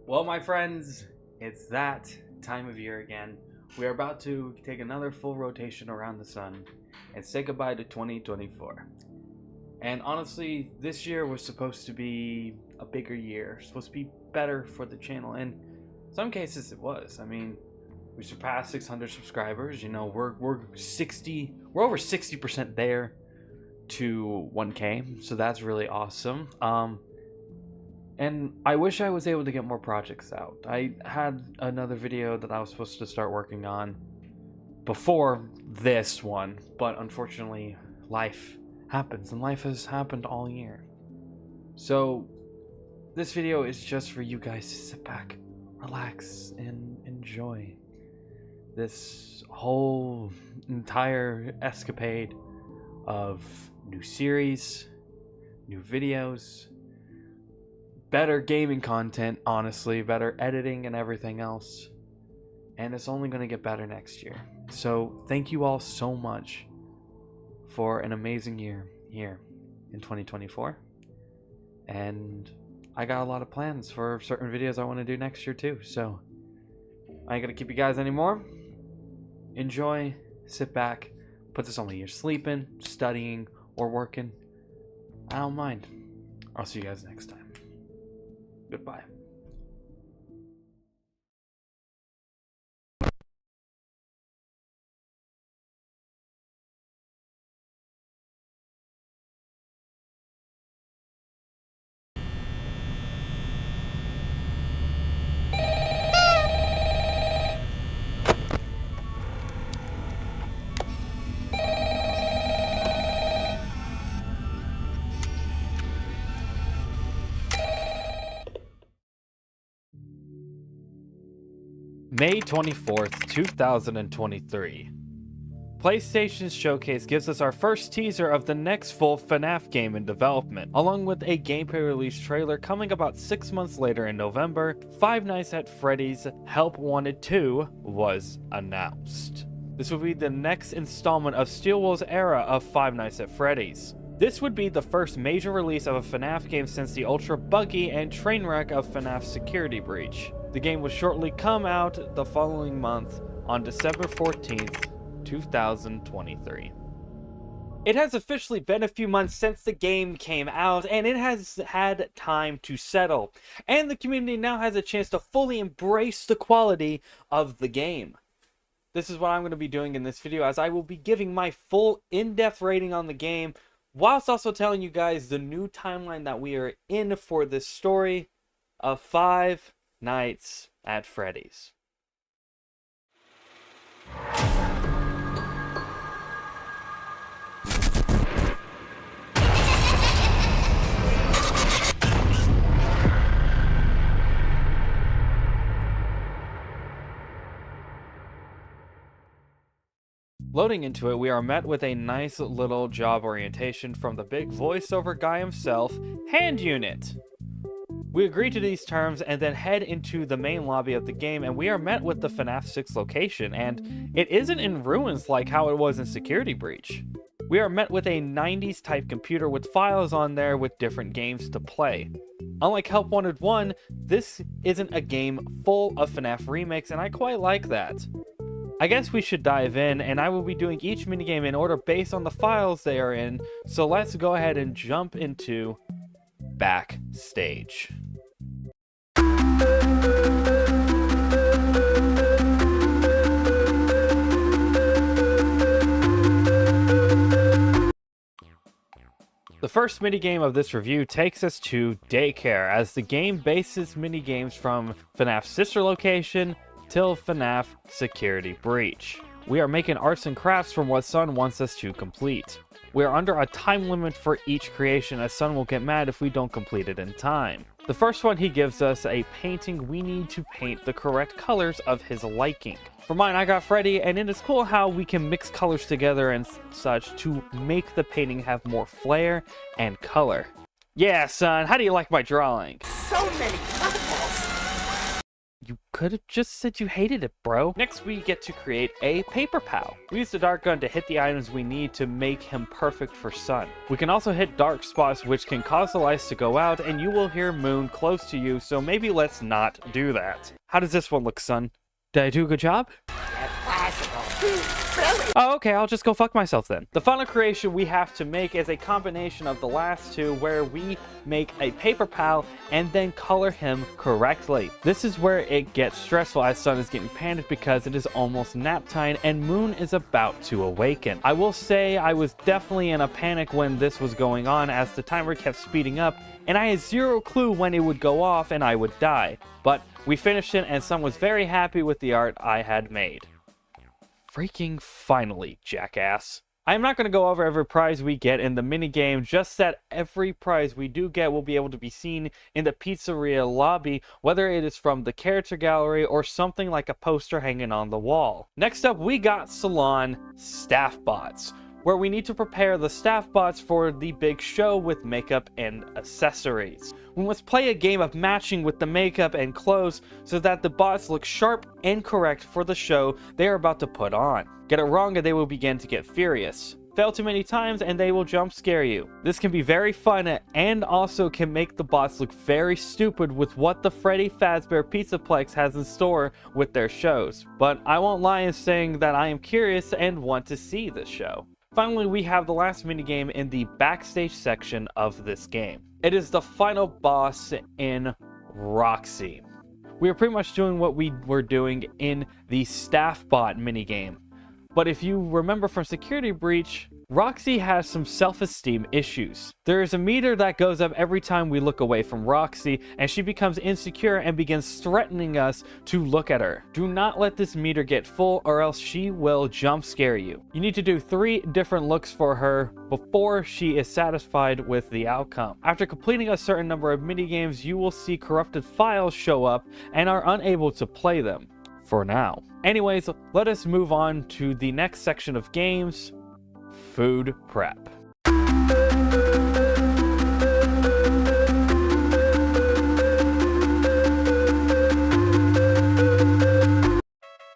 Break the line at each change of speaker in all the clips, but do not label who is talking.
Well, my friends, it's that time of year again. We are about to take another full rotation around the sun and say goodbye to 2024. And honestly, this year was supposed to be a bigger year, supposed to be better for the channel, and in some cases it was. I mean, we surpassed 600 subscribers. You know, we're over 60% there to 1K, so that's really awesome. And I wish I was able to get more projects out. I had another video that I was supposed to start working on before this one, but unfortunately life happens, and life has happened all year. So this video is just for you guys to sit back, relax, and enjoy this whole entire escapade of new series, new videos, better gaming content, honestly, better editing and everything else. And it's only going to get better next year. So thank you all so much for an amazing year here in 2024. And I got a lot of plans for certain videos I want to do next year too. So I ain't going to keep you guys anymore. Enjoy, sit back, put this on when you're sleeping, studying, or working. I don't mind. I'll see you guys next time. Goodbye. May 24th, 2023. PlayStation's Showcase gives us our first teaser of the next full FNAF game in development, along with a gameplay release trailer coming about 6 months later in November. Five Nights at Freddy's Help Wanted 2 was announced. This will be the next installment of SteelWool's era of Five Nights at Freddy's. This would be the first major release of a FNAF game since the ultra buggy and train wreck of FNAF Security Breach. The game will shortly come out the following month on December 14th, 2023. It has officially been a few months since the game came out, and it has had time to settle. And the community now has a chance to fully embrace the quality of the game. This is what I'm going to be doing in this video, as I will be giving my full in-depth rating on the game, whilst also telling you guys the new timeline that we are in for this story of Five Nights at Freddy's. Loading into it, we are met with a nice little job orientation from the big voiceover guy himself, Hand Unit. We agree to these terms and then head into the main lobby of the game, and we are met with the FNAF 6 location, and it isn't in ruins like how it was in Security Breach. We are met with a 90s type computer with files on there with different games to play. Unlike Help Wanted 1, this isn't a game full of FNAF remakes, and I quite like that. I guess we should dive in, and I will be doing each minigame in order based on the files they are in, so let's go ahead and jump into Backstage. The first minigame of this review takes us to Daycare, as the game bases minigames from FNAF's sister location till FNAF Security Breach. We are making arts and crafts from what Sun wants us to complete. We are under a time limit for each creation, as Sun will get mad if we don't complete it in time. The first one, he gives us a painting we need to paint the correct colors of his liking. For mine, I got Freddy, and it is cool how we can mix colors together and such to make the painting have more flair and color. Yeah, son, how do you like my drawing?
So many colorfuls. You could have just said you hated it, bro. Next, we get to create a paper pal. We use the dart gun to hit the items we need to make him perfect for sun. We can also hit dark spots, which can cause the lights to go out, and you will hear moon close to you, so maybe let's not do that. How does this one look, son? Did I do a good job? Oh, okay, I'll just go fuck myself then. The final creation we have to make is a combination of the last two, where we make a paper pal and then color him correctly. This is where it gets stressful, as Sun is getting panicked because it is almost nap time and Moon is about to awaken. I will say I was definitely in a panic when this was going on, as the timer kept speeding up and I had zero clue when it would go off and I would die. But we finished it and Sun was very happy with the art I had made. Freaking finally, jackass. I'm not going to go over every prize we get in the minigame, just that every prize we do get will be able to be seen in the pizzeria lobby, whether it is from the character gallery or something like a poster hanging on the wall. Next up, we got Salon Staff Bots, where we need to prepare the staff bots for the big show with makeup and accessories. We must play a game of matching with the makeup and clothes so that the bots look sharp and correct for the show they are about to put on. Get it wrong and they will begin to get furious. Fail too many times and they will jump scare you. This can be very fun and also can make the bots look very stupid with what the Freddy Fazbear Pizzaplex has in store with their shows. But I won't lie in saying that I am curious and want to see this show. Finally, we have the last minigame in the backstage section of this game. It is the final boss in Roxy. We are pretty much doing what we were doing in the Staff Bot minigame. But if you remember from Security Breach, Roxy has some self-esteem issues. There is a meter that goes up every time we look away from Roxy, and she becomes insecure and begins threatening us to look at her. Do not let this meter get full or else she will jump scare you. You need to do 3 different looks for her before she is satisfied with the outcome. After completing a certain number of minigames, you will see corrupted files show up and are unable to play them. For now. Anyways, let us move on to the next section of games. Food prep.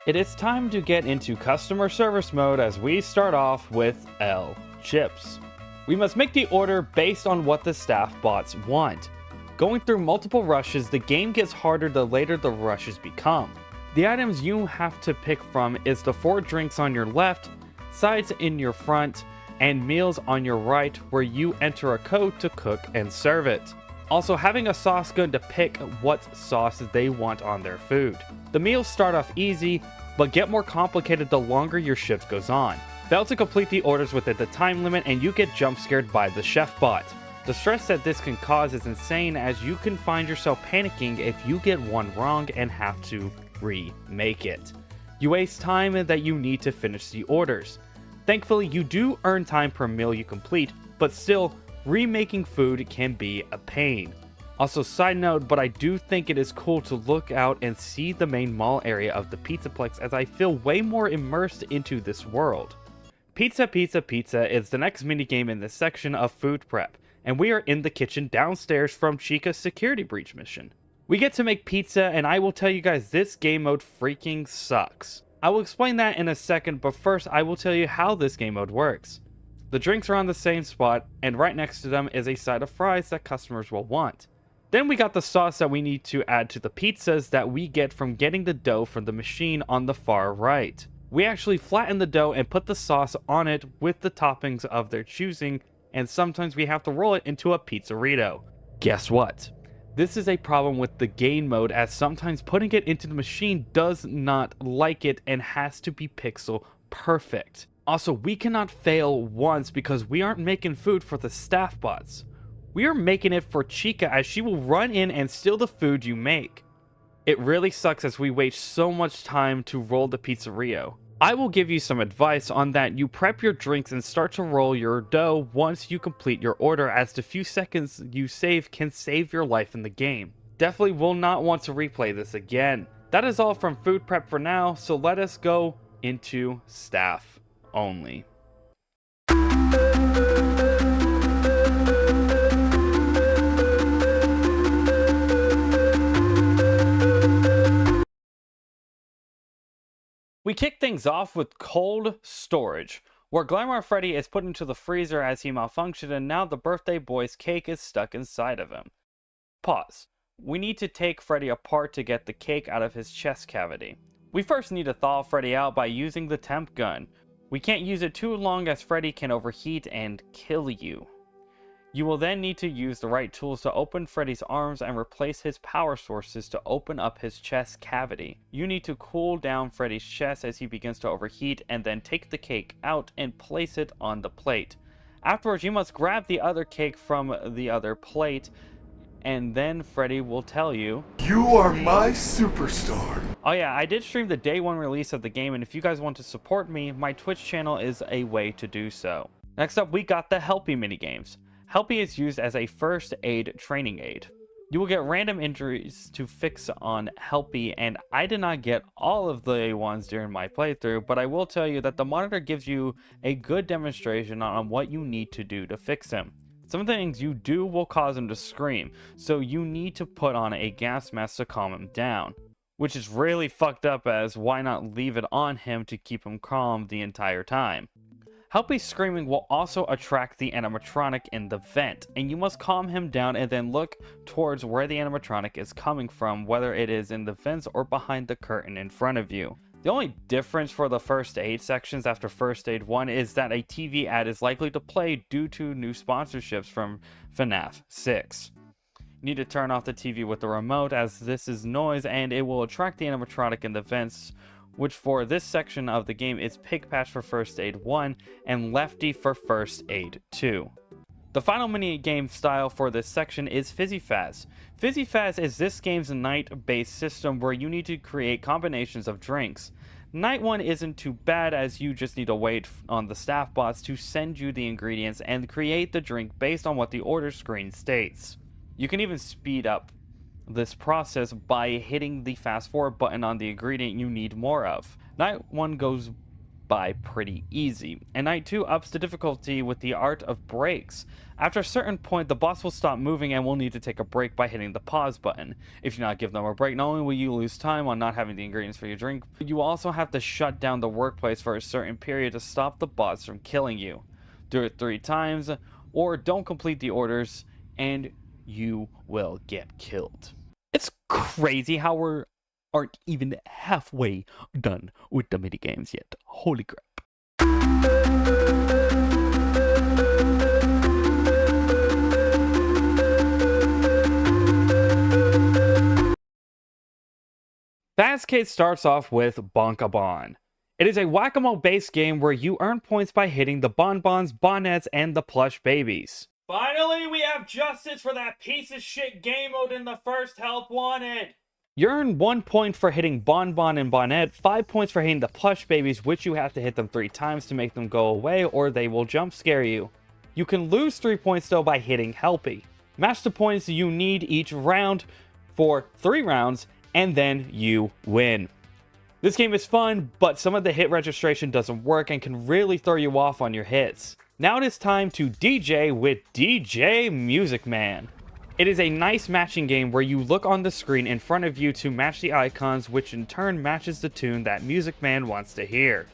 It is time to get into customer service mode as we start off with L chips. We must make the order based on what the staff bots want. Going through multiple rushes, the game gets harder the later the rushes become. The items you have to pick from is the 4 drinks on your left, sides in your front, and meals on your right, where you enter a code to cook and serve it. Also, having a sauce gun to pick what sauce they want on their food. The meals start off easy, but get more complicated the longer your shift goes on. Fail to complete the orders within the time limit and you get jump scared by the chef bot. The stress that this can cause is insane, as you can find yourself panicking if you get one wrong and have to remake it. You waste time that you need to finish the orders. Thankfully, you do earn time per meal you complete, but still, remaking food can be a pain. Also, side note, but I do think it is cool to look out and see the main mall area of the Pizzaplex, as I feel way more immersed into this world. Pizza Pizza Pizza is the next minigame in this section of food prep, and we are in the kitchen downstairs from Chica's security breach mission. We get to make pizza, and I will tell you guys this game mode freaking sucks. I will explain that in a second, but first I will tell you how this game mode works. The drinks are on the same spot, and right next to them is a side of fries that customers will want. Then we got the sauce that we need to add to the pizzas that we get from getting the dough from the machine on the far right. We actually flatten the dough and put the sauce on it with the toppings of their choosing, and sometimes we have to roll it into a pizzerito. Guess what? This is a problem with the game mode, as sometimes putting it into the machine does not like it and has to be pixel perfect. Also, we cannot fail once because we aren't making food for the staff bots. We are making it for Chica, as she will run in and steal the food you make. It really sucks as we waste so much time to roll the pizzeria. I will give you some advice on that. You prep your drinks and start to roll your dough once you complete your order, as the few seconds you save can save your life in the game. Definitely will not want to replay this again. That is all from food prep for now, so let us go into staff only. We kick things off with cold storage, where Glamour Freddy is put into the freezer as he malfunctioned and now the birthday boy's cake is stuck inside of him. Pause. We need to take Freddy apart to get the cake out of his chest cavity. We first need to thaw Freddy out by using the temp gun. We can't use it too long as Freddy can overheat and kill you. You will then need to use the right tools to open Freddy's arms and replace his power sources to open up his chest cavity. You need to cool down Freddy's chest as he begins to overheat and then take the cake out and place it on the plate. Afterwards, you must grab the other cake from the other plate and then Freddy will tell you,
"You are my superstar."
Oh yeah, I did stream the day one release of the game, and if you guys want to support me, my Twitch channel is a way to do so. Next up, we got the Helpy minigames. Helpy is used as a first aid training aid. You will get random injuries to fix on Helpy, and I did not get all of the ones during my playthrough, but I will tell you that the monitor gives you a good demonstration on what you need to do to fix him. Some things you do will cause him to scream, so you need to put on a gas mask to calm him down. Which is really fucked up, as why not leave it on him to keep him calm the entire time. Helpy's screaming will also attract the animatronic in the vent, and you must calm him down and then look towards where the animatronic is coming from, whether it is in the vents or behind the curtain in front of you. The only difference for the first aid sections after First Aid 1 is that a TV ad is likely to play due to new sponsorships from FNAF 6. You need to turn off the TV with the remote, as this is noise and it will attract the animatronic in the vents, which for this section of the game is Pig Patch for First Aid 1 and Lefty for First Aid 2. The final mini-game style for this section is Fizzy Faz. Fizzy Faz is this game's night-based system where you need to create combinations of drinks. Night 1 isn't too bad, as you just need to wait on the staff bots to send you the ingredients and create the drink based on what the order screen states. You can even speed up this process by hitting the fast forward button on the ingredient you need more of. Night 1 goes by pretty easy, and Night 2 ups the difficulty with the art of breaks. After a certain point, the boss will stop moving and will need to take a break by hitting the pause button. If you not give them a break, not only will you lose time on not having the ingredients for your drink, but you also have to shut down the workplace for a certain period to stop the bots from killing you. Do it 3 times, or don't complete the orders, and you will get killed. It's crazy how we aren't even halfway done with the minigames yet. Holy crap. Fazcade starts off with Bonkabon. It is a whack-a-mole based game where you earn points by hitting the bonbons, bonnets, and the plush babies. Finally, we have justice for that piece of shit game mode in the first Help Wanted! You earn 1 point for hitting Bonbon and Bonnet, 5 points for hitting the plush babies, which you have to hit them 3 times to make them go away or they will jump scare you. You can lose 3 points though by hitting Helpy. Match the points you need each round for 3 rounds and then you win. This game is fun, but some of the hit registration doesn't work and can really throw you off on your hits. Now it is time to DJ with DJ Music Man. It is a nice matching game where you look on the screen in front of you to match the icons, which in turn matches the tune that Music Man wants to hear.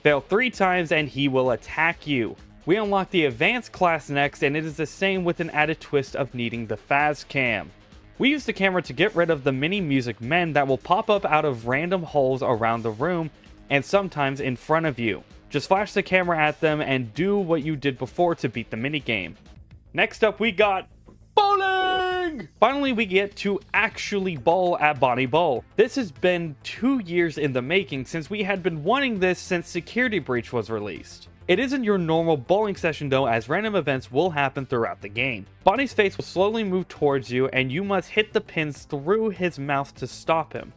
Fail 3 times and he will attack you. We unlock the Advanced class next, and it is the same with an added twist of needing the Faz Cam. We use the camera to get rid of the mini Music Men that will pop up out of random holes around the room and sometimes in front of you. Just flash the camera at them and do what you did before to beat the minigame. Next up we got bowling! Finally we get to actually bowl at Bonnie Bowl. This has been 2 years in the making, since we had been wanting this since Security Breach was released. It isn't your normal bowling session though, as random events will happen throughout the game. Bonnie's face will slowly move towards you and you must hit the pins through his mouth to stop him.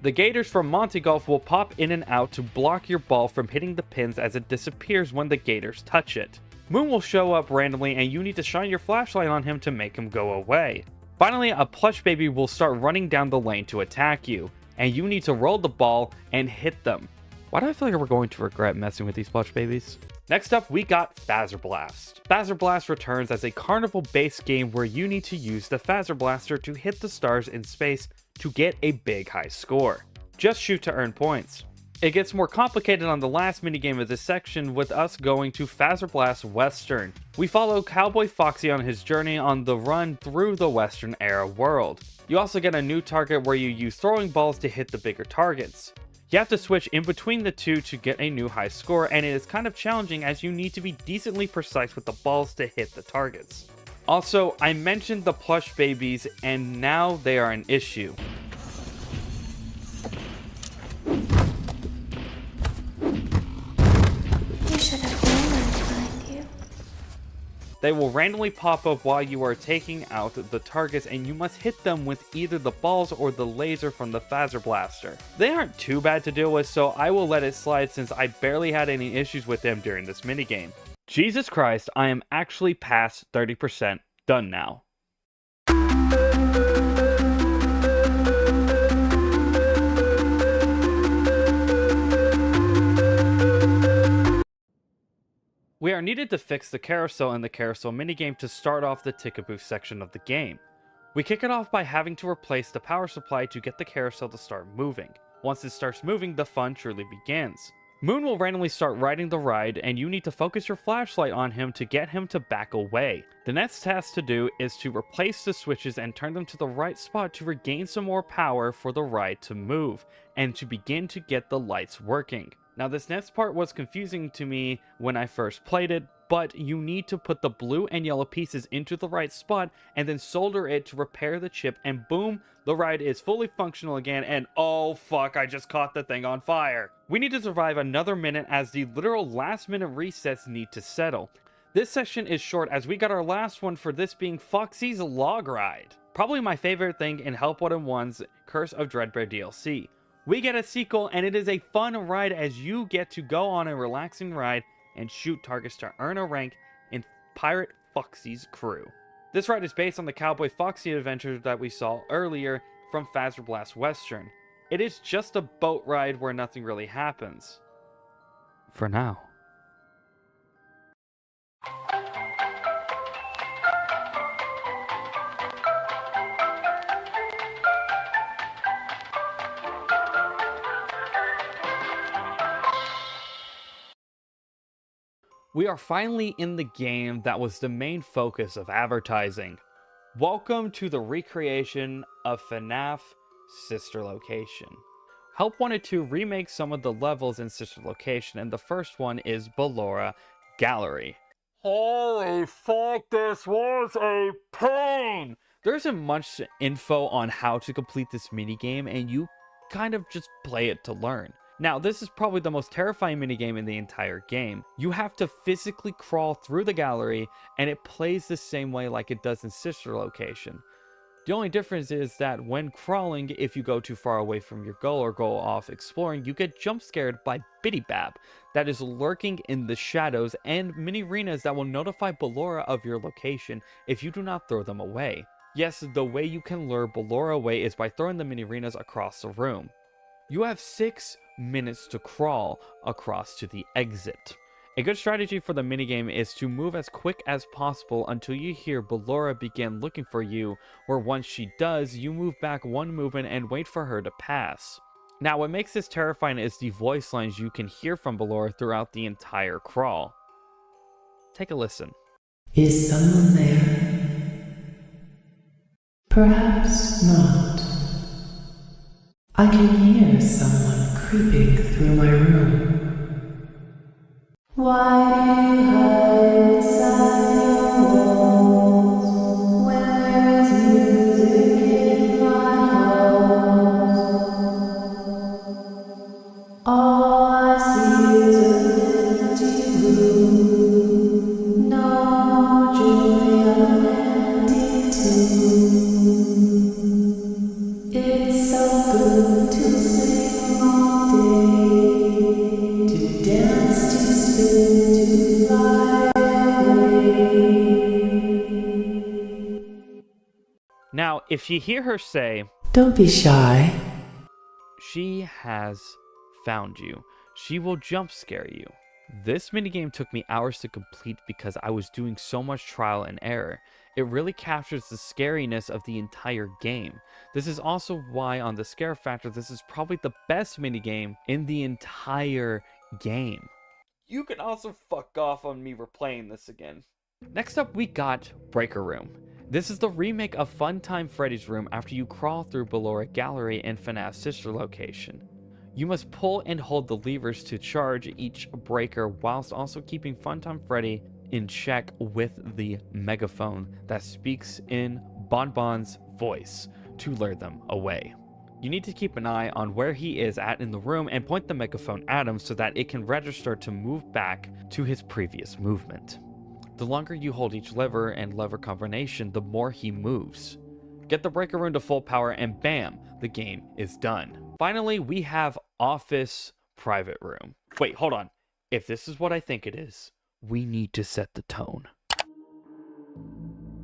The gators from Monty Golf will pop in and out to block your ball from hitting the pins, as it disappears when the gators touch it. Moon will show up randomly and you need to shine your flashlight on him to make him go away. Finally, a plush baby will start running down the lane to attack you, and you need to roll the ball and hit them. Why do I feel like we're going to regret messing with these plush babies? Next up, we got Phaser Blast. Phaser Blast returns as a carnival-based game where you need to use the Phaser Blaster to hit the stars in space to get a big high score. Just shoot to earn points. It gets more complicated on the last minigame of this section with us going to Blast Western. We follow Cowboy Foxy on his journey on the run through the Western era world. You also get a new target where you use throwing balls to hit the bigger targets. You have to switch in between the two to get a new high score, and it is kind of challenging as you need to be decently precise with the balls to hit the targets. Also, I mentioned the plush babies, and now they are an issue. They will randomly pop up while you are taking out the targets, and you must hit them with either the balls or the laser from the Phaser Blaster. They aren't too bad to deal with, so I will let it slide since I barely had any issues with them during this minigame. Jesus Christ, I am actually past 30% done now. We are needed to fix the carousel in the carousel minigame to start off the Tickaboo section of the game. We kick it off by having to replace the power supply to get the carousel to start moving. Once it starts moving, the fun truly begins. Moon will randomly start riding the ride, and you need to focus your flashlight on him to get him to back away. The next task to do is to replace the switches and turn them to the right spot to regain some more power for the ride to move, and to begin to get the lights working. Now this next part was confusing to me when I first played it, but you need to put the blue and yellow pieces into the right spot and then solder it to repair the chip, and boom, the ride is fully functional again, and oh fuck, I just caught the thing on fire. We need to survive another minute as the literal last minute resets need to settle. This section is short as we got our last one for this being Foxy's Log Ride. Probably my favorite thing in Help What 1's Curse of Dreadbear DLC. We get a sequel, and it is a fun ride as you get to go on a relaxing ride and shoot targets to earn a rank in Pirate Foxy's crew. This ride is based on the Cowboy Foxy adventure that we saw earlier from Blast Western. It is just a boat ride where nothing really happens. For now. We are finally in the game that was the main focus of advertising. Welcome to the recreation of FNAF Sister Location. Help wanted to remake some of the levels in Sister Location, and the first one is Ballora Gallery. Holy fuck, this was a pain! There isn't much info on how to complete this minigame, and you kind of just play it to learn. Now, this is probably the most terrifying minigame in the entire game. You have to physically crawl through the gallery, and it plays the same way like it does in Sister Location. The only difference is that when crawling, if you go too far away from your goal or go off exploring, you get jump scared by Biddy Bab that is lurking in the shadows, and mini arenas that will notify Ballora of your location if you do not throw them away. Yes, the way you can lure Ballora away is by throwing the mini arenas across the room. You have 6 minutes to crawl across to the exit. A good strategy for the minigame is to move as quick as possible until you hear Ballora begin looking for you, where once she does, you move back 1 movement and wait for her to pass. Now, what makes this terrifying is the voice lines you can hear from Ballora throughout the entire crawl. Take a listen.
Is someone there? Perhaps not. I can hear someone creeping through my room. Why do you hide inside your walls when there's music in my house? All I see is an empty room, no joy, an empty tomb. It's so good to sing all day, to dance, to spin, to fly away.
Now, if you hear her say,
Don't be shy.
she has found you, she will jump scare you. This minigame took me hours to complete because I was doing so much trial and error. It really captures the scariness of the entire game. This is also why on the scare factor, this is probably the best minigame in the entire game. You can also fuck off on me replaying this again. Next up, we got Breaker Room. This is the remake of Funtime Freddy's room after you crawl through below a gallery in FNAF's sister location. You must pull and hold the levers to charge each breaker whilst also keeping Funtime Freddy in check with the megaphone that speaks in Bonbon's voice to lure them away. You need to keep an eye on where he is at in the room and point the megaphone at him so that it can register to move back to his previous movement. The longer you hold each lever and lever combination, the more he moves. Get the breaker room to full power and bam, the game is done. Finally, we have Office Private Room. Wait, hold on. If this is what I think it is, we need to set the tone.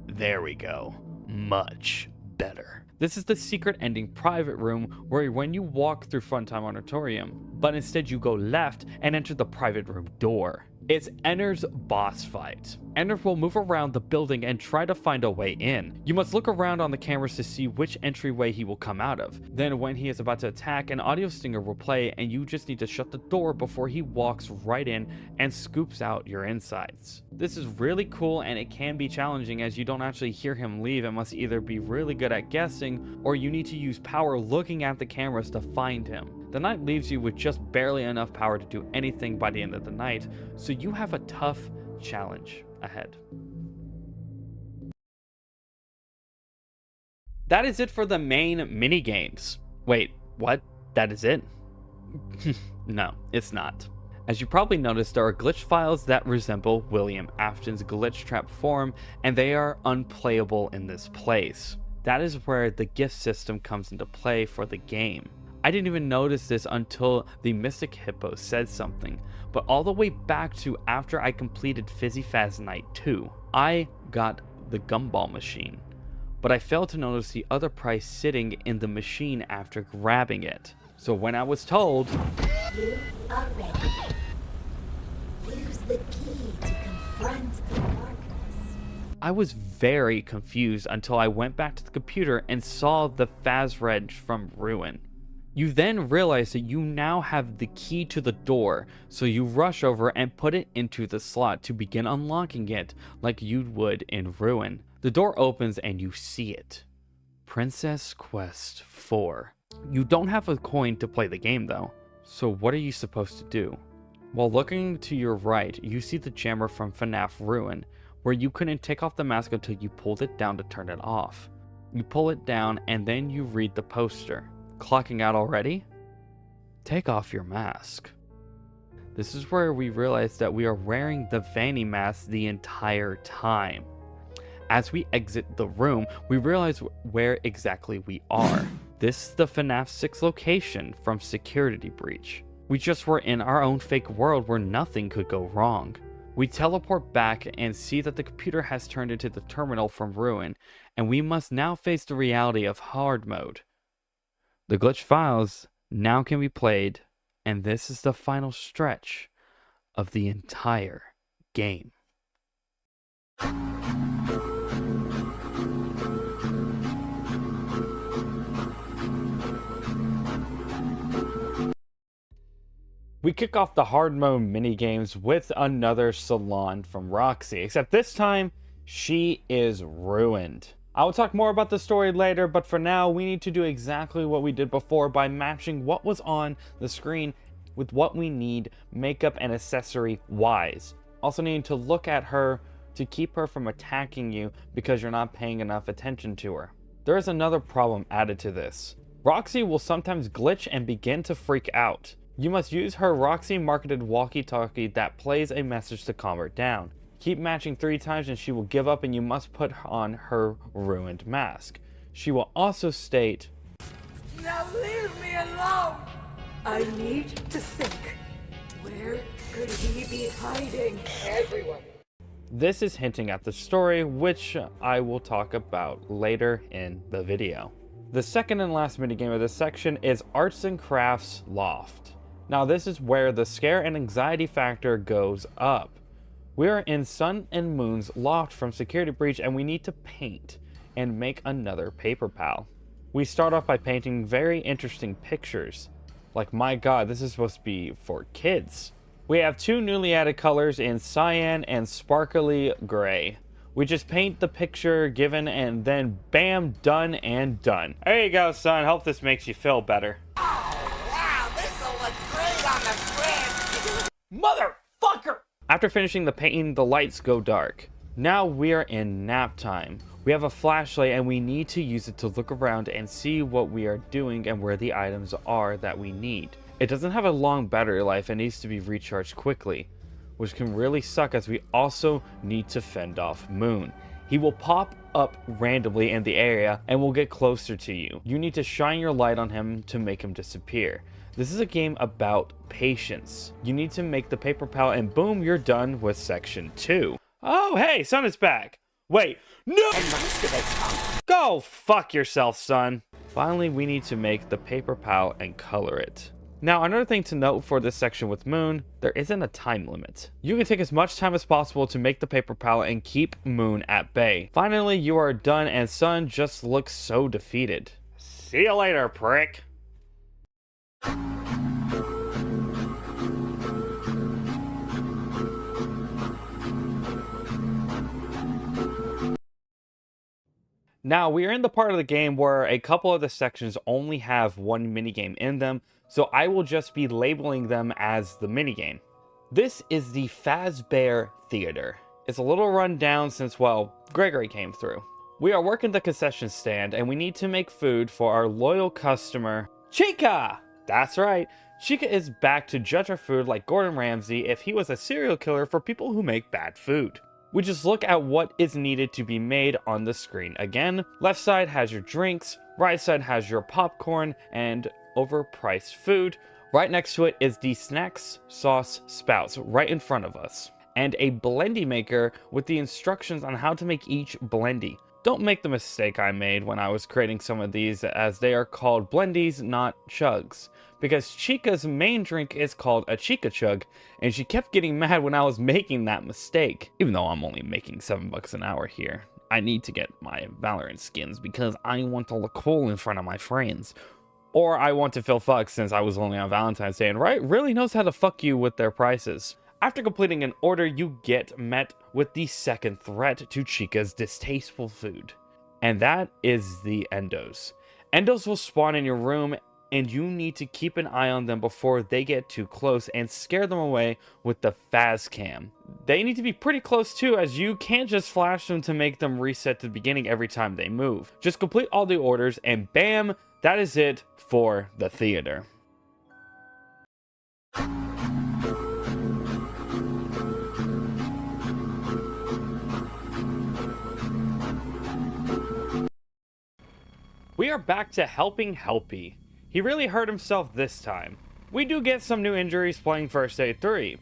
There we go. Much better. This is the secret ending private room where when you walk through Funtime Auditorium, but instead you go left and enter the private room door. It's Ender's boss fight. Ender will move around the building and try to find a way in. You must look around on the cameras to see which entryway he will come out of. Then when he is about to attack, an audio stinger will play and you just need to shut the door before he walks right in and scoops out your insides. This is really cool and it can be challenging as you don't actually hear him leave and must either be really good at guessing or you need to use power looking at the cameras to find him. The night leaves you with just barely enough power to do anything by the end of the night, so you have a tough challenge ahead. That is it for the main minigames. Wait, what? That is it? No, it's not. As you probably noticed, there are glitch files that resemble William Afton's glitch trap form, and they are unplayable in this place. That is where the gift system comes into play for the game. I didn't even notice this until the Mystic Hippo said something, but all the way back to after I completed Fizzy Faz Night 2, I got the gumball machine, but I failed to notice the other prize sitting in the machine after grabbing it. So when I was told,
You are ready. Use the key to confront the darkness.
I was very confused until I went back to the computer and saw the Faz Reg from Ruin. You then realize that you now have the key to the door, so you rush over and put it into the slot to begin unlocking it like you would in Ruin. The door opens and you see it. Princess Quest 4. You don't have a coin to play the game though, so what are you supposed to do? While looking to your right, you see the jammer from FNAF Ruin, where you couldn't take off the mask until you pulled it down to turn it off. You pull it down and then you read the poster. Clocking out already? Take off your mask. This is where we realize that we are wearing the Vanny mask the entire time. As we exit the room, we realize where exactly we are. This is the FNAF 6 location from Security Breach. We just were in our own fake world where nothing could go wrong. We teleport back and see that the computer has turned into the terminal from Ruin, and we must now face the reality of hard mode. The glitch files now can be played, and this is the final stretch of the entire game. We kick off the hard mode minigames with another salon from Roxy, except this time she is ruined. I will talk more about the story later, but for now, we need to do exactly what we did before by matching what was on the screen with what we need makeup and accessory wise. Also needing to look at her to keep her from attacking you because you're not paying enough attention to her. There is another problem added to this. Roxy will sometimes glitch and begin to freak out. You must use her Roxy marketed walkie-talkie that plays a message to calm her down. Keep matching 3 times and she will give up and you must put on her ruined mask. She will also state,
Now leave me alone! I need to think. Where could he be hiding? Everyone.
This is hinting at the story, which I will talk about later in the video. The second and last minigame of this section is Arts and Crafts Loft. Now this is where the scare and anxiety factor goes up. We are in Sun and Moon's loft from Security Breach, and we need to paint and make another paper pal. We start off by painting very interesting pictures. Like, my god, this is supposed to be for kids. We have two newly added colors in cyan and sparkly gray. We just paint the picture given and then bam, done and done. There you go, son. Hope this makes you feel better.
Wow, this'll look great on the fridge.
Motherfucker! After finishing the painting, the lights go dark. Now we are in nap time. We have a flashlight and we need to use it to look around and see what we are doing and where the items are that we need. It doesn't have a long battery life and needs to be recharged quickly, which can really suck as we also need to fend off Moon. He will pop up randomly in the area and will get closer to you. You need to shine your light on him to make him disappear. This is a game about patience. You need to make the paper pal and boom, you're done with section 2. Oh, hey, Sun is back. Wait, no! Go fuck yourself, son. Finally, we need to make the paper pal and color it. Now, another thing to note for this section with Moon, there isn't a time limit. You can take as much time as possible to make the paper pal and keep Moon at bay. Finally, you are done and Sun just looks so defeated. See you later, prick. Now, we are in the part of the game where a couple of the sections only have one minigame in them, so I will just be labeling them as the minigame. This is the Fazbear Theater. It's a little run down since, well, Gregory came through. We are working the concession stand and we need to make food for our loyal customer, Chica! That's right, Chica is back to judge our food like Gordon Ramsay if he was a serial killer for people who make bad food. We just look at what is needed to be made on the screen again. Left side has your drinks, right side has your popcorn and overpriced food. Right next to it is the snacks sauce spouts right in front of us. And a blendy maker with the instructions on how to make each blendy. Don't make the mistake I made when I was creating some of these, as they are called blendies, not chugs. Because Chica's main drink is called a Chica Chug, and she kept getting mad when I was making that mistake. Even though I'm only making $7 an hour here. I need to get my Valorant skins because I want to look cool in front of my friends. Or I want to feel fucked since I was only on Valentine's Day, and Riot really knows how to fuck you with their prices. After completing an order, you get met with the second threat to Chica's distasteful food. And that is the Endos. Endos will spawn in your room, and you need to keep an eye on them before they get too close and scare them away with the Faz Cam. They need to be pretty close too, as you can't just flash them to make them reset to the beginning every time they move. Just complete all the orders and bam, that is it for the theater. We are back to helping Helpy. He really hurt himself this time. We do get some new injuries playing First Aid 3.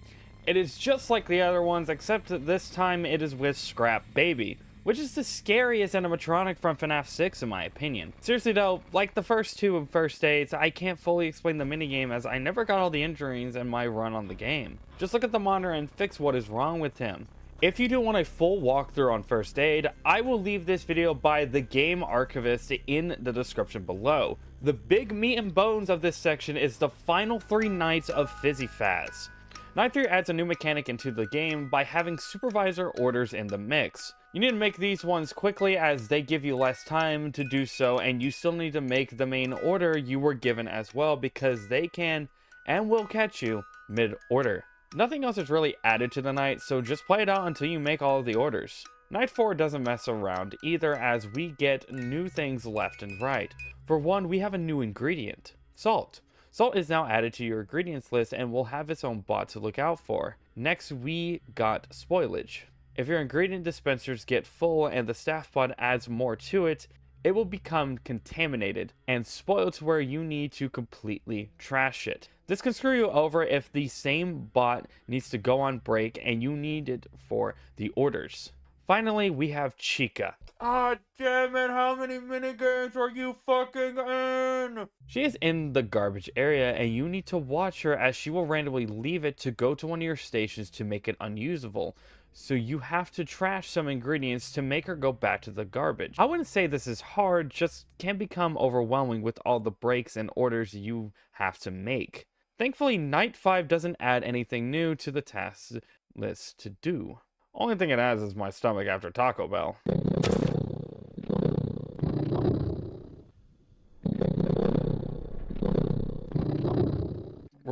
It is just like the other ones, except that this time it is with Scrap Baby, which is the scariest animatronic from FNAF 6 in my opinion. Seriously though, like the first two of First Aids, I can't fully explain the minigame as I never got all the injuries in my run on the game. Just look at the monitor and fix what is wrong with him. If you do want a full walkthrough on First Aid, I will leave this video by the Game Archivist in the description below. The big meat and bones of this section is the final 3 nights of Fizzy Faz. Night 3 adds a new mechanic into the game by having supervisor orders in the mix. You need to make these ones quickly as they give you less time to do so, and you still need to make the main order you were given as well because they can and will catch you mid-order. Nothing else is really added to the night, so just play it out until you make all of the orders. Night 4 doesn't mess around either, as we get new things left and right. For one, we have a new ingredient, salt. Salt is now added to your ingredients list and will have its own bot to look out for. Next, we got spoilage. If your ingredient dispensers get full and the staff bot adds more to it, it will become contaminated and spoiled to where you need to completely trash it. This can screw you over if the same bot needs to go on break and you need it for the orders. Finally, we have Chica. Ah, damn it, how many minigames are you fucking in? She is in the garbage area and you need to watch her as she will randomly leave it to go to one of your stations to make it unusable. So you have to trash some ingredients to make her go back to the garbage. I wouldn't say this is hard, just can become overwhelming with all the breaks and orders you have to make. Thankfully, Night 5 doesn't add anything new to the task list to do. Only thing it adds is my stomach after Taco Bell.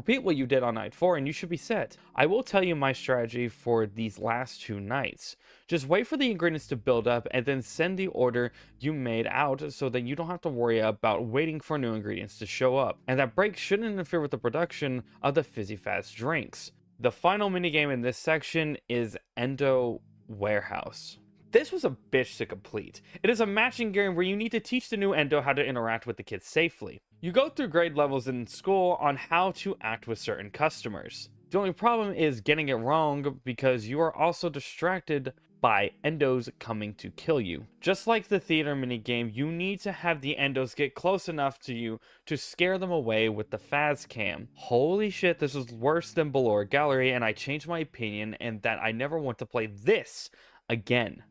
Repeat what you did on night 4 and you should be set. I will tell you my strategy for these last 2 nights. Just wait for the ingredients to build up and then send the order you made out so that you don't have to worry about waiting for new ingredients to show up. And that break shouldn't interfere with the production of the Fizzy Fast drinks. The final minigame in this section is Endo Warehouse. This was a bitch to complete. It is a matching game where you need to teach the new Endo how to interact with the kids safely. You go through grade levels in school on how to act with certain customers. The only problem is getting it wrong because you are also distracted by Endos coming to kill you. Just like the theater minigame, you need to have the Endos get close enough to you to scare them away with the Faz Cam. Holy shit, this was worse than Below Gallery, and I changed my opinion and that I never want to play this again.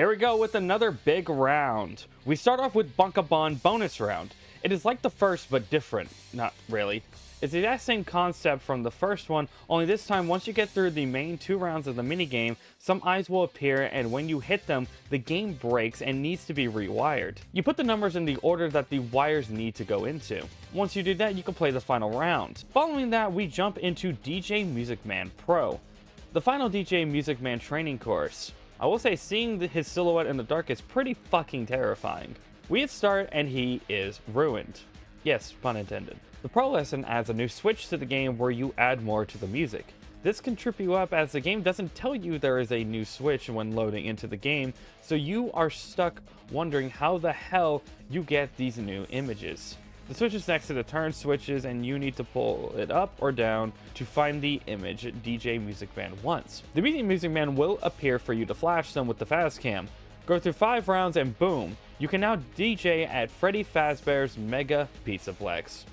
Here we go with another big round. We start off with Bunkabon bonus round. It is like the first but different. Not really. It's the exact same concept from the first one, only this time once you get through the main 2 rounds of the minigame, some eyes will appear and when you hit them, the game breaks and needs to be rewired. You put the numbers in the order that the wires need to go into. Once you do that, you can play the final round. Following that, we jump into DJ Music Man Pro, the final DJ Music Man training course. I will say seeing his silhouette in the dark is pretty fucking terrifying. We hit start and he is ruined. Yes, pun intended. The pro lesson adds a new switch to the game where you add more to the music. This can trip you up as the game doesn't tell you there is a new switch when loading into the game, so you are stuck wondering how the hell you get these new images. The switch is next to the turn switches and you need to pull it up or down to find the image DJ Music Man wants. The DJ Music Man will appear for you to flash them with the Faz Cam. Go through 5 rounds and boom, you can now DJ at Freddy Fazbear's Mega Pizzaplex.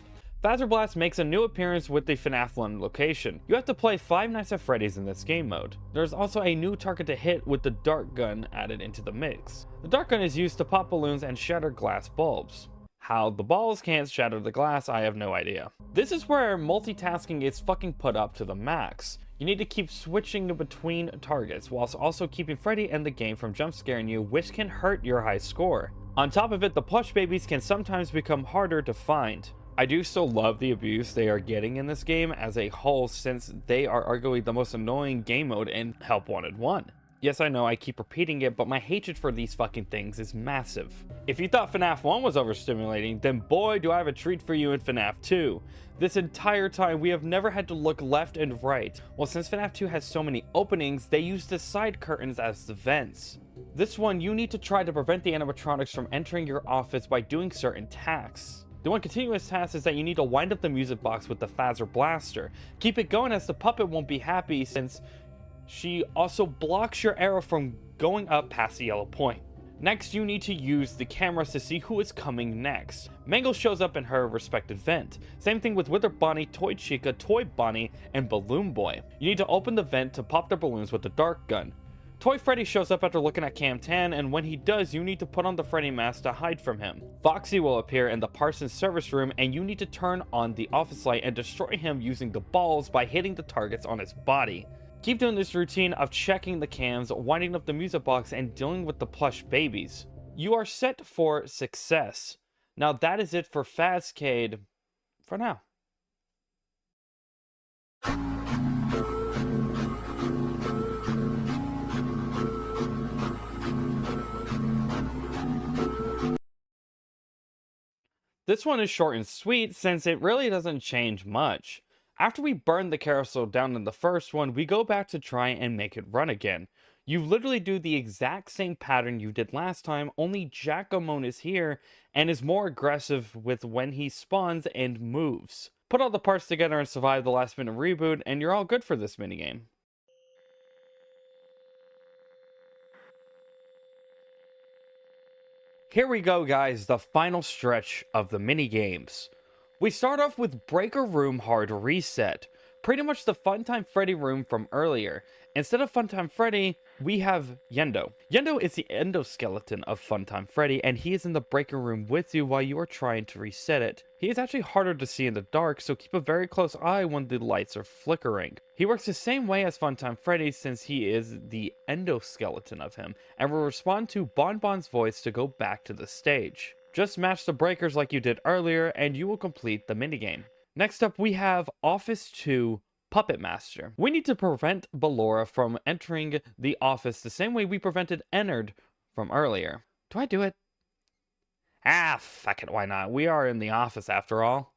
Fazbear Blast makes a new appearance with the FNAF 1 location. You have to play 5 Nights at Freddy's in this game mode. There's also a new target to hit with the dart gun added into the mix. The dart gun is used to pop balloons and shatter glass bulbs. How the balls can't shatter the glass, I have no idea. This is where multitasking is fucking put up to the max. You need to keep switching between targets, whilst also keeping Freddy and the game from jump scaring you, which can hurt your high score. On top of it, the plush babies can sometimes become harder to find. I do still love the abuse they are getting in this game as a whole, since they are arguably the most annoying game mode in Help Wanted 1. Yes, I know I keep repeating it, but my hatred for these fucking things is massive. If you thought FNAF 1 was overstimulating, then boy do I have a treat for you in FNAF 2. This entire time we have never had to look left and right. Well, since FNAF 2 has so many openings, they use the side curtains as the vents. This one, you need to try to prevent the animatronics from entering your office by doing certain tasks. The one continuous task is that you need to wind up the music box with the Fazbear Blaster. Keep it going as the puppet won't be happy since she also blocks your arrow from going up past the yellow point. Next, you need to use the cameras to see who is coming next. Mangle shows up in her respective vent. Same thing with Wither Bonnie, Toy Chica, Toy Bonnie, and Balloon Boy. You need to open the vent to pop their balloons with the dart gun. Toy Freddy shows up after looking at Cam 10, and when he does, you need to put on the Freddy mask to hide from him. Foxy will appear in the Parsons service room, and you need to turn on the office light and destroy him using the balls by hitting the targets on his body. Keep doing this routine of checking the cams, winding up the music box, and dealing with the plush babies. You are set for success. Now that is it for Fazcade for now. This one is short and sweet since it really doesn't change much. After we burn the carousel down in the first one, we go back to try and make it run again. You literally do the exact same pattern you did last time, only Jackamone is here and is more aggressive with when he spawns and moves. Put all the parts together and survive the last minute reboot, and you're all good for this minigame. Here we go, guys, the final stretch of the minigames. We start off with Breaker Room Hard Reset. Pretty much the Funtime Freddy room from earlier. Instead of Funtime Freddy, we have Yendo. Yendo is the endoskeleton of Funtime Freddy, and he is in the breaker room with you while you are trying to reset it. He is actually harder to see in the dark, so keep a very close eye when the lights are flickering. He works the same way as Funtime Freddy since he is the endoskeleton of him, and will respond to Bonbon's voice to go back to the stage. Just match the breakers like you did earlier, and you will complete the minigame. Next up, we have Office 2 Puppet Master. We need to prevent Ballora from entering the office the same way we prevented Ennard from earlier. Do I do it? Ah, fuck it, why not? We are in the office after all.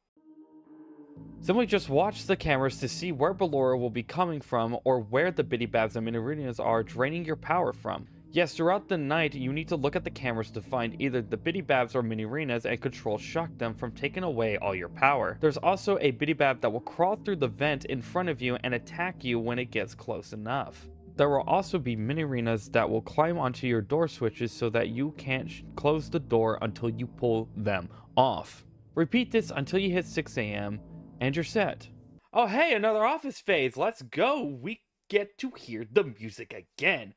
Simply just watch the cameras to see where Ballora will be coming from or where the Biddy Babs and Mini-Arenas are draining your power from. Yes, throughout the night, you need to look at the cameras to find either the Biddy Babs or Mini-Arenas and control shock them from taking away all your power. There's also a Biddy Bab that will crawl through the vent in front of you and attack you when it gets close enough. There will also be Mini-Arenas that will climb onto your door switches so that you can't close the door until you pull them off. Repeat this until you hit 6 AM and you're set. Oh hey, another office phase, let's go! We get to hear the music again.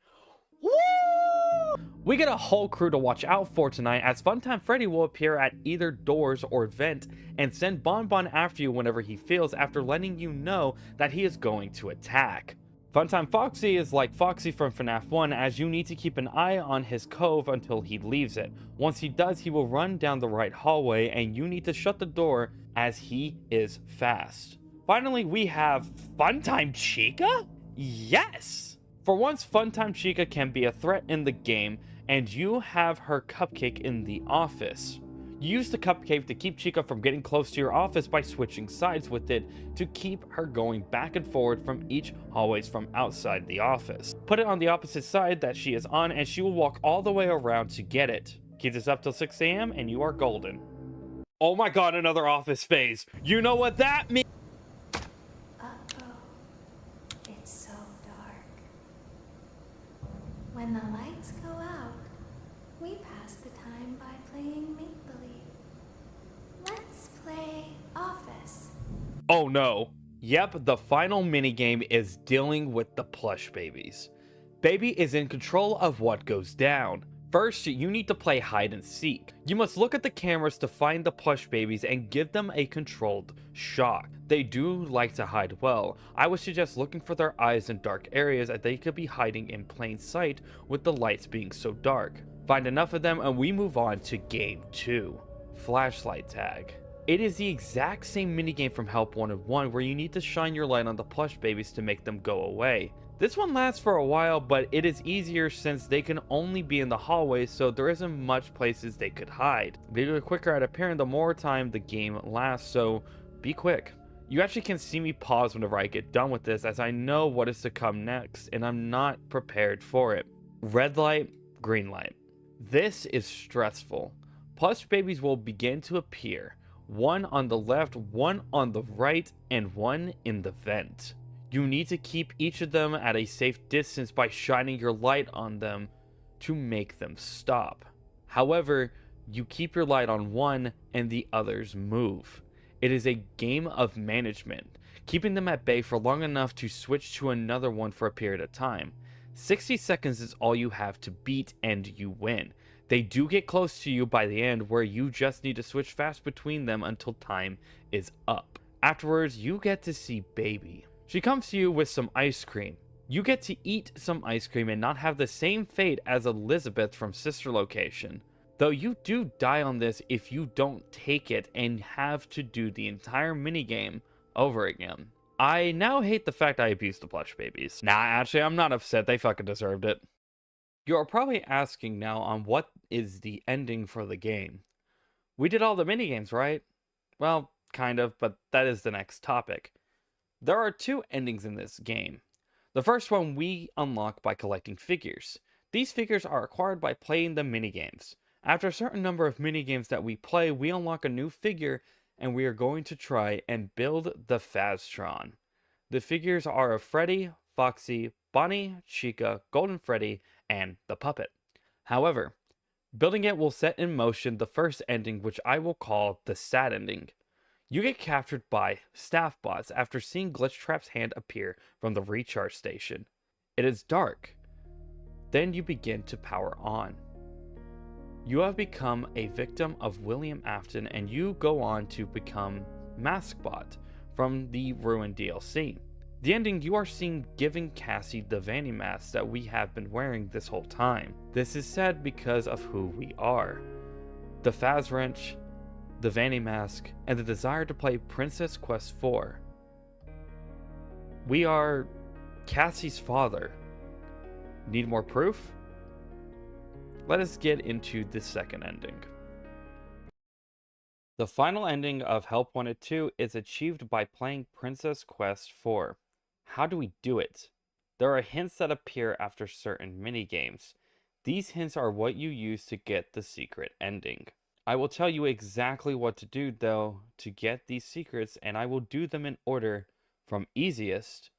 Woo! We get a whole crew to watch out for tonight, as Funtime Freddy will appear at either doors or vent and send Bonbon after you whenever he feels, after letting you know that he is going to attack. Funtime Foxy is like Foxy from FNAF 1, as you need to keep an eye on his cove until he leaves it. Once he does, he will run down the right hallway and you need to shut the door as he is fast. Finally, we have Funtime Chica? Yes! For once, Funtime Chica can be a threat in the game, and you have her cupcake in the office. You use the cupcake to keep Chica from getting close to your office by switching sides with it to keep her going back and forward from each hallways from outside the office. Put it on the opposite side that she is on and she will walk all the way around to get it. Keep this up till 6 AM and you are golden. Oh my god, another office phase. You know what that means?
It's so dark. When the lights go out, we pass the time by playing make-believe. Let's play Office.
Oh no. Yep, the final minigame is dealing with the plush babies. Baby is in control of what goes down. First, you need to play hide and seek. You must look at the cameras to find the plush babies and give them a controlled shock. They do like to hide well. I would suggest looking for their eyes in dark areas, as they could be hiding in plain sight with the lights being so dark. Find enough of them and we move on to game 2. Flashlight tag. It is the exact same minigame from Help Wanted 1 where you need to shine your light on the plush babies to make them go away. This one lasts for a while, but it is easier since they can only be in the hallways, so there isn't much places they could hide. They get quicker at appearing the more time the game lasts, so be quick. You actually can see me pause whenever I get done with this, as I know what is to come next and I'm not prepared for it. Red light, green light. This is stressful. Plush babies will begin to appear. One on the left, one on the right, and one in the vent. You need to keep each of them at a safe distance by shining your light on them to make them stop. However, you keep your light on one and the others move. It is a game of management, keeping them at bay for long enough to switch to another one for a period of time. 60 seconds is all you have to beat and you win. They do get close to you by the end, where you just need to switch fast between them until time is up. Afterwards, you get to see Baby. She comes to you with some ice cream. You get to eat some ice cream and not have the same fate as Elizabeth from Sister Location. Though you do die on this if you don't take it and have to do the entire minigame over again. I now hate the fact I abused the plush babies. Nah, actually, I'm not upset. They fucking deserved it. You're probably asking now on what is the ending for the game. We did all the minigames, right? Well, kind of, but that is the next topic. There are 2 endings in this game. The first one we unlock by collecting figures. These figures are acquired by playing the minigames. After a certain number of minigames that we play, we unlock a new figure and we are going to try and build the Phastron. The figures are of Freddy, Foxy, Bonnie, Chica, Golden Freddy, and the puppet. However, building it will set in motion the first ending, which I will call the sad ending. You get captured by staff bots after seeing Glitchtrap's hand appear from the recharge station. It is dark. Then you begin to power on. You have become a victim of William Afton, and you go on to become Maskbot from the Ruin DLC. The ending, you are seen giving Cassie the Vanny mask that we have been wearing this whole time. This is said because of who we are. The Faz Wrench, the Vanny mask, and the desire to play Princess Quest 4. We are Cassie's father. Need more proof? Let us get into the second ending. The final ending of Help Wanted 2 is achieved by playing Princess Quest 4. How do we do it? There are hints that appear after certain minigames. These hints are what you use to get the secret ending. I will tell you exactly what to do though to get these secrets, and I will do them in order from easiest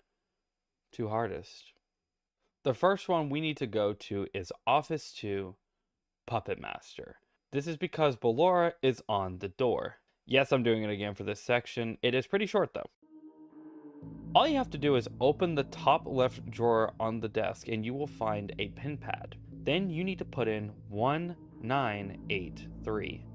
to hardest. The first one we need to go to is Office 2, Puppet Master. This is because Ballora is on the door. Yes, I'm doing it again for this section. It is pretty short though. All you have to do is open the top left drawer on the desk and you will find a pin pad. Then you need to put in 1983.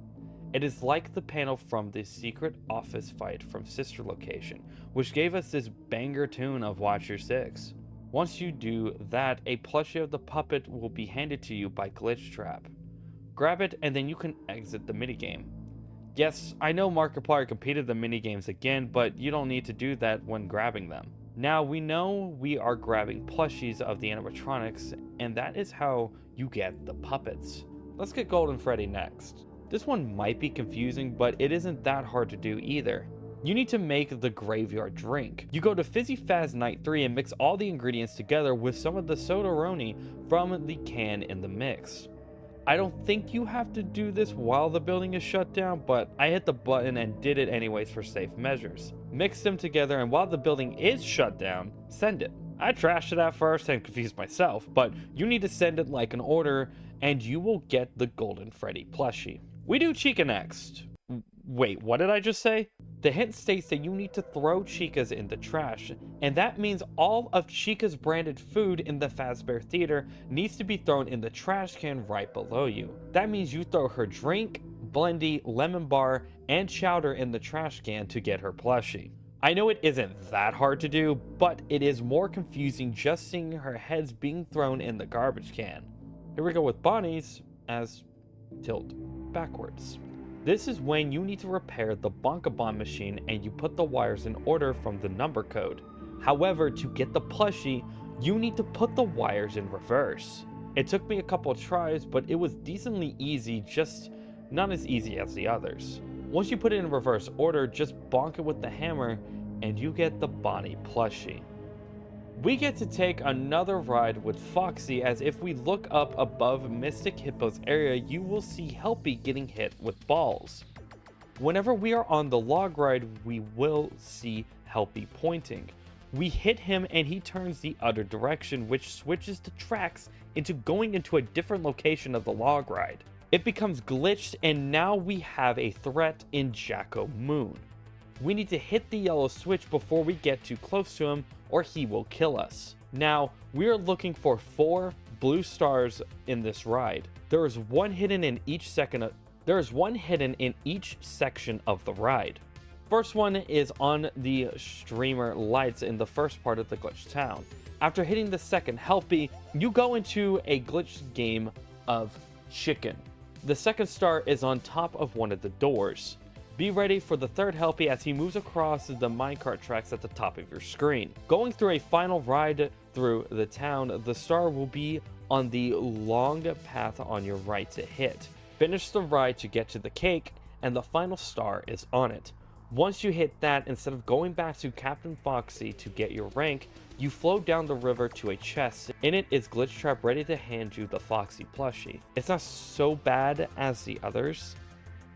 It is like the panel from the secret office fight from Sister Location, which gave us this banger tune of Watcher 6. Once you do that, a plushie of the puppet will be handed to you by Glitchtrap. Grab it and then you can exit the minigame. Yes, I know Markiplier competed the minigames again, but you don't need to do that when grabbing them. Now we know we are grabbing plushies of the animatronics, and that is how you get the puppets. Let's get Golden Freddy next. This one might be confusing, but it isn't that hard to do either. You need to make the graveyard drink. You go to Fizzy Faz Night 3 and mix all the ingredients together with some of the Soda-Roni from the can in the mix. I don't think you have to do this while the building is shut down, but I hit the button and did it anyways for safe measures. Mix them together, and while the building is shut down, send it. I trashed it at first and confused myself, but you need to send it like an order and you will get the Golden Freddy plushie. We do Chica next. Wait, what did I just say? The hint states that you need to throw Chica's in the trash, and that means all of Chica's branded food in the Fazbear Theater needs to be thrown in the trash can right below you. That means you throw her drink, Blendy, lemon bar, and chowder in the trash can to get her plushie. I know it isn't that hard to do, but it is more confusing just seeing her heads being thrown in the garbage can. Here we go with Bonnie's as tilt backwards. This is when you need to repair the Bonkabon machine and you put the wires in order from the number code. However, to get the plushie, you need to put the wires in reverse. It took me a couple of tries, but it was decently easy, just not as easy as the others. Once you put it in reverse order, just bonk it with the hammer and you get the Bonnie plushie. We get to take another ride with Foxy, as if we look up above Mystic Hippo's area, you will see Helpy getting hit with balls. Whenever we are on the log ride, we will see Helpy pointing. We hit him and he turns the other direction, which switches the tracks into going into a different location of the log ride. It becomes glitched and now we have a threat in Jacko Moon. We need to hit the yellow switch before we get too close to him or he will kill us. Now, we are looking for 4 blue stars in this ride. There is one hidden in each section of the ride. First one is on the streamer lights in the first part of the glitch town. After hitting the second Helpy, you go into a glitch game of chicken. The second star is on top of one of the doors. Be ready for the third Helpy as he moves across the minecart tracks at the top of your screen. Going through a final ride through the town, the star will be on the long path on your right to hit. Finish the ride to get to the cake, and the final star is on it. Once you hit that, instead of going back to Captain Foxy to get your rank, you float down the river to a chest. In it is Glitchtrap ready to hand you the Foxy plushie. It's not so bad as the others,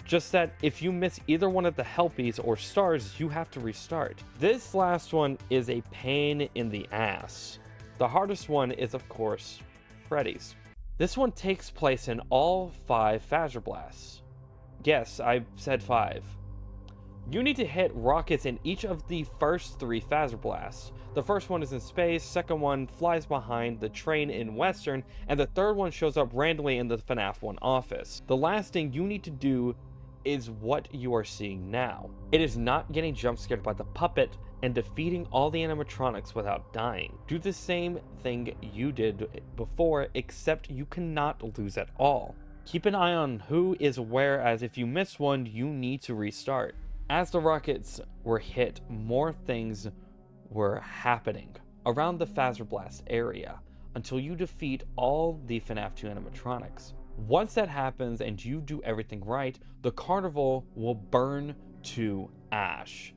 just that if you miss either one of the helpies or stars, you have to restart. This last one is a pain in the ass. The hardest one is, of course, Freddy's. This one takes place in all 5 Phasor Blasts. Yes, I said 5. You need to hit rockets in each of the first 3 Phasor Blasts. The first one is in space, second one flies behind the train in Western, and the third one shows up randomly in the FNAF 1 office. The last thing you need to do is what you are seeing now. It is not getting jump scared by the puppet and defeating all the animatronics without dying. Do the same thing you did before, except you cannot lose at all. Keep an eye on who is where, as if you miss one, you need to restart. As the rockets were hit, more things were happening around the Phasor Blast area until you defeat all the FNAF 2 animatronics. Once that happens and you do everything right, the carnival will burn to ash.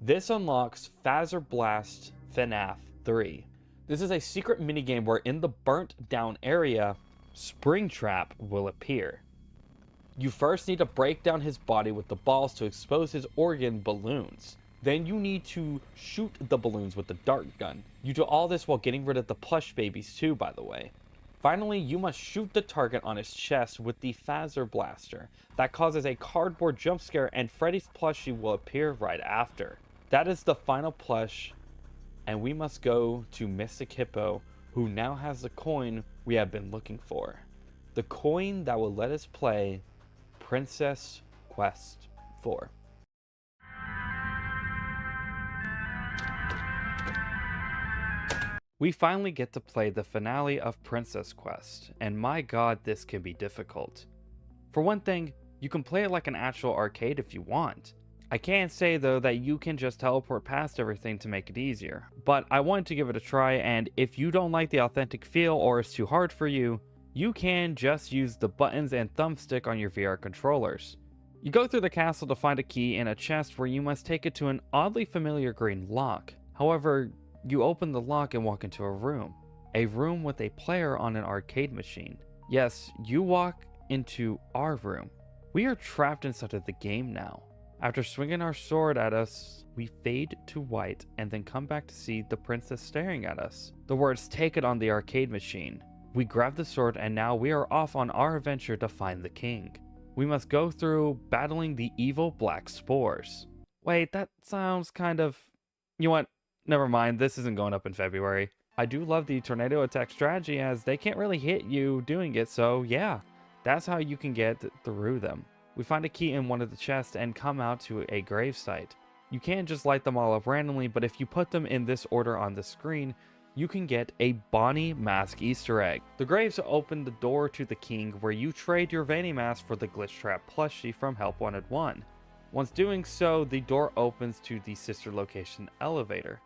This unlocks Phasor Blast FNAF 3. This is a secret minigame where in the burnt down area, Springtrap will appear. You first need to break down his body with the balls to expose his organ balloons. Then you need to shoot the balloons with the dart gun. You do all this while getting rid of the plush babies too, by the way. Finally, you must shoot the target on his chest with the Phasor Blaster. That causes a cardboard jump scare and Freddy's plushie will appear right after. That is the final plush, and we must go to Mystic Hippo, who now has the coin we have been looking for. The coin that will let us play Princess Quest 4. We finally get to play the finale of Princess Quest, and my god, this can be difficult. For one thing, you can play it like an actual arcade if you want. I can't say though that you can just teleport past everything to make it easier, but I wanted to give it a try, and if you don't like the authentic feel or it's too hard for you, you can just use the buttons and thumbstick on your VR controllers. You go through the castle to find a key in a chest where you must take it to an oddly familiar green lock. However, you open the lock and walk into a room with a player on an arcade machine. Yes, you walk into our room. We are trapped inside of the game now. After swinging our sword at us, we fade to white and then come back to see the princess staring at us. The words "take it" on the arcade machine. We grab the sword and now we are off on our adventure to find the king. We must go through battling the evil black spores. Wait, that sounds kind of... You know what? Never mind, this isn't going up in February. I do love the tornado attack strategy as they can't really hit you doing it, so yeah, that's how you can get through them. We find a key in one of the chests and come out to a gravesite. You can't just light them all up randomly, but if you put them in this order on the screen, you can get a Bonnie mask Easter egg. The graves open the door to the king where you trade your Vanny mask for the Glitch Trap plushie from Help Wanted 1. Once doing so, the door opens to the sister location elevator.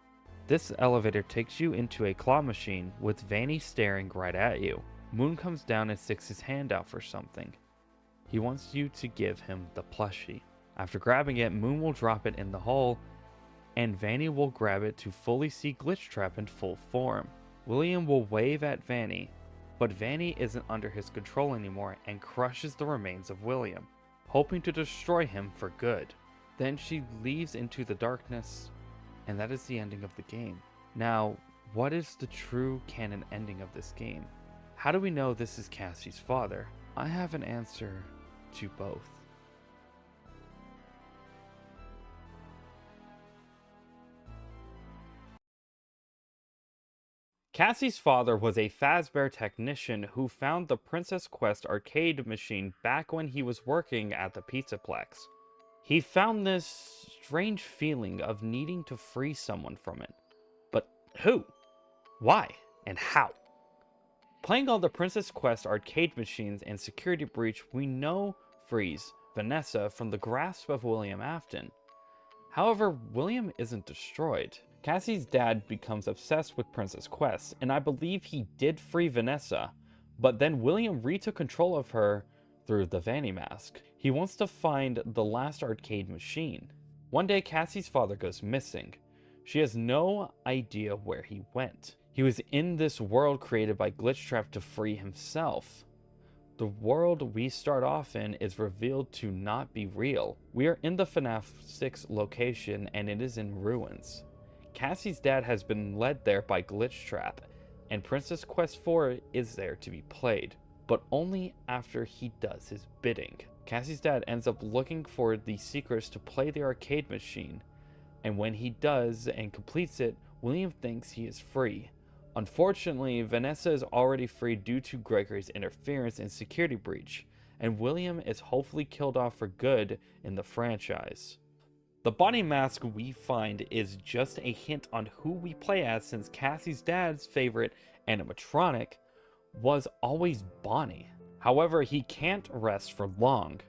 This elevator takes you into a claw machine with Vanny staring right at you. Moon comes down and sticks his hand out for something. He wants you to give him the plushie. After grabbing it, Moon will drop it in the hole, and Vanny will grab it to fully see Glitch Trap in full form. William will wave at Vanny, but Vanny isn't under his control anymore and crushes the remains of William, hoping to destroy him for good. Then she leaves into the darkness, and that is the ending of the game. Now, what is the true canon ending of this game? How do we know this is Cassie's father? I have an answer to both. Cassie's father was a Fazbear technician who found the Princess Quest arcade machine back when he was working at the Pizzaplex. He found this strange feeling of needing to free someone from it. But who? Why? And how? Playing all the Princess Quest arcade machines and Security Breach, we know frees Vanessa from the grasp of William Afton. However, William isn't destroyed. Cassie's dad becomes obsessed with Princess Quest, and I believe he did free Vanessa, but then William retook control of her through the Vanny mask. He wants to find the last arcade machine. One day, Cassie's father goes missing. She has no idea where he went. He was in this world created by Glitch Trap to free himself. The world we start off in is revealed to not be real. We are in the FNAF 6 location and it is in ruins. Cassie's dad has been led there by Glitchtrap, and Princess Quest 4 is there to be played, but only after he does his bidding. Cassie's dad ends up looking for the secrets to play the arcade machine, and when he does and completes it, William thinks he is free. Unfortunately, Vanessa is already free due to Gregory's interference and security breach, and William is hopefully killed off for good in the franchise. The body mask we find is just a hint on who we play as, since Cassie's dad's favorite animatronic was always Bonnie. However, he can't rest for long.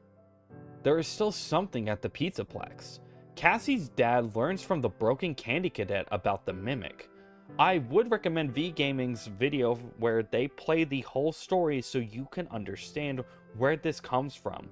There is still something at the Pizzaplex. Cassie's dad learns from the Broken Candy Cadet about the Mimic. I would recommend V Gaming's video where they play the whole story so you can understand where this comes from.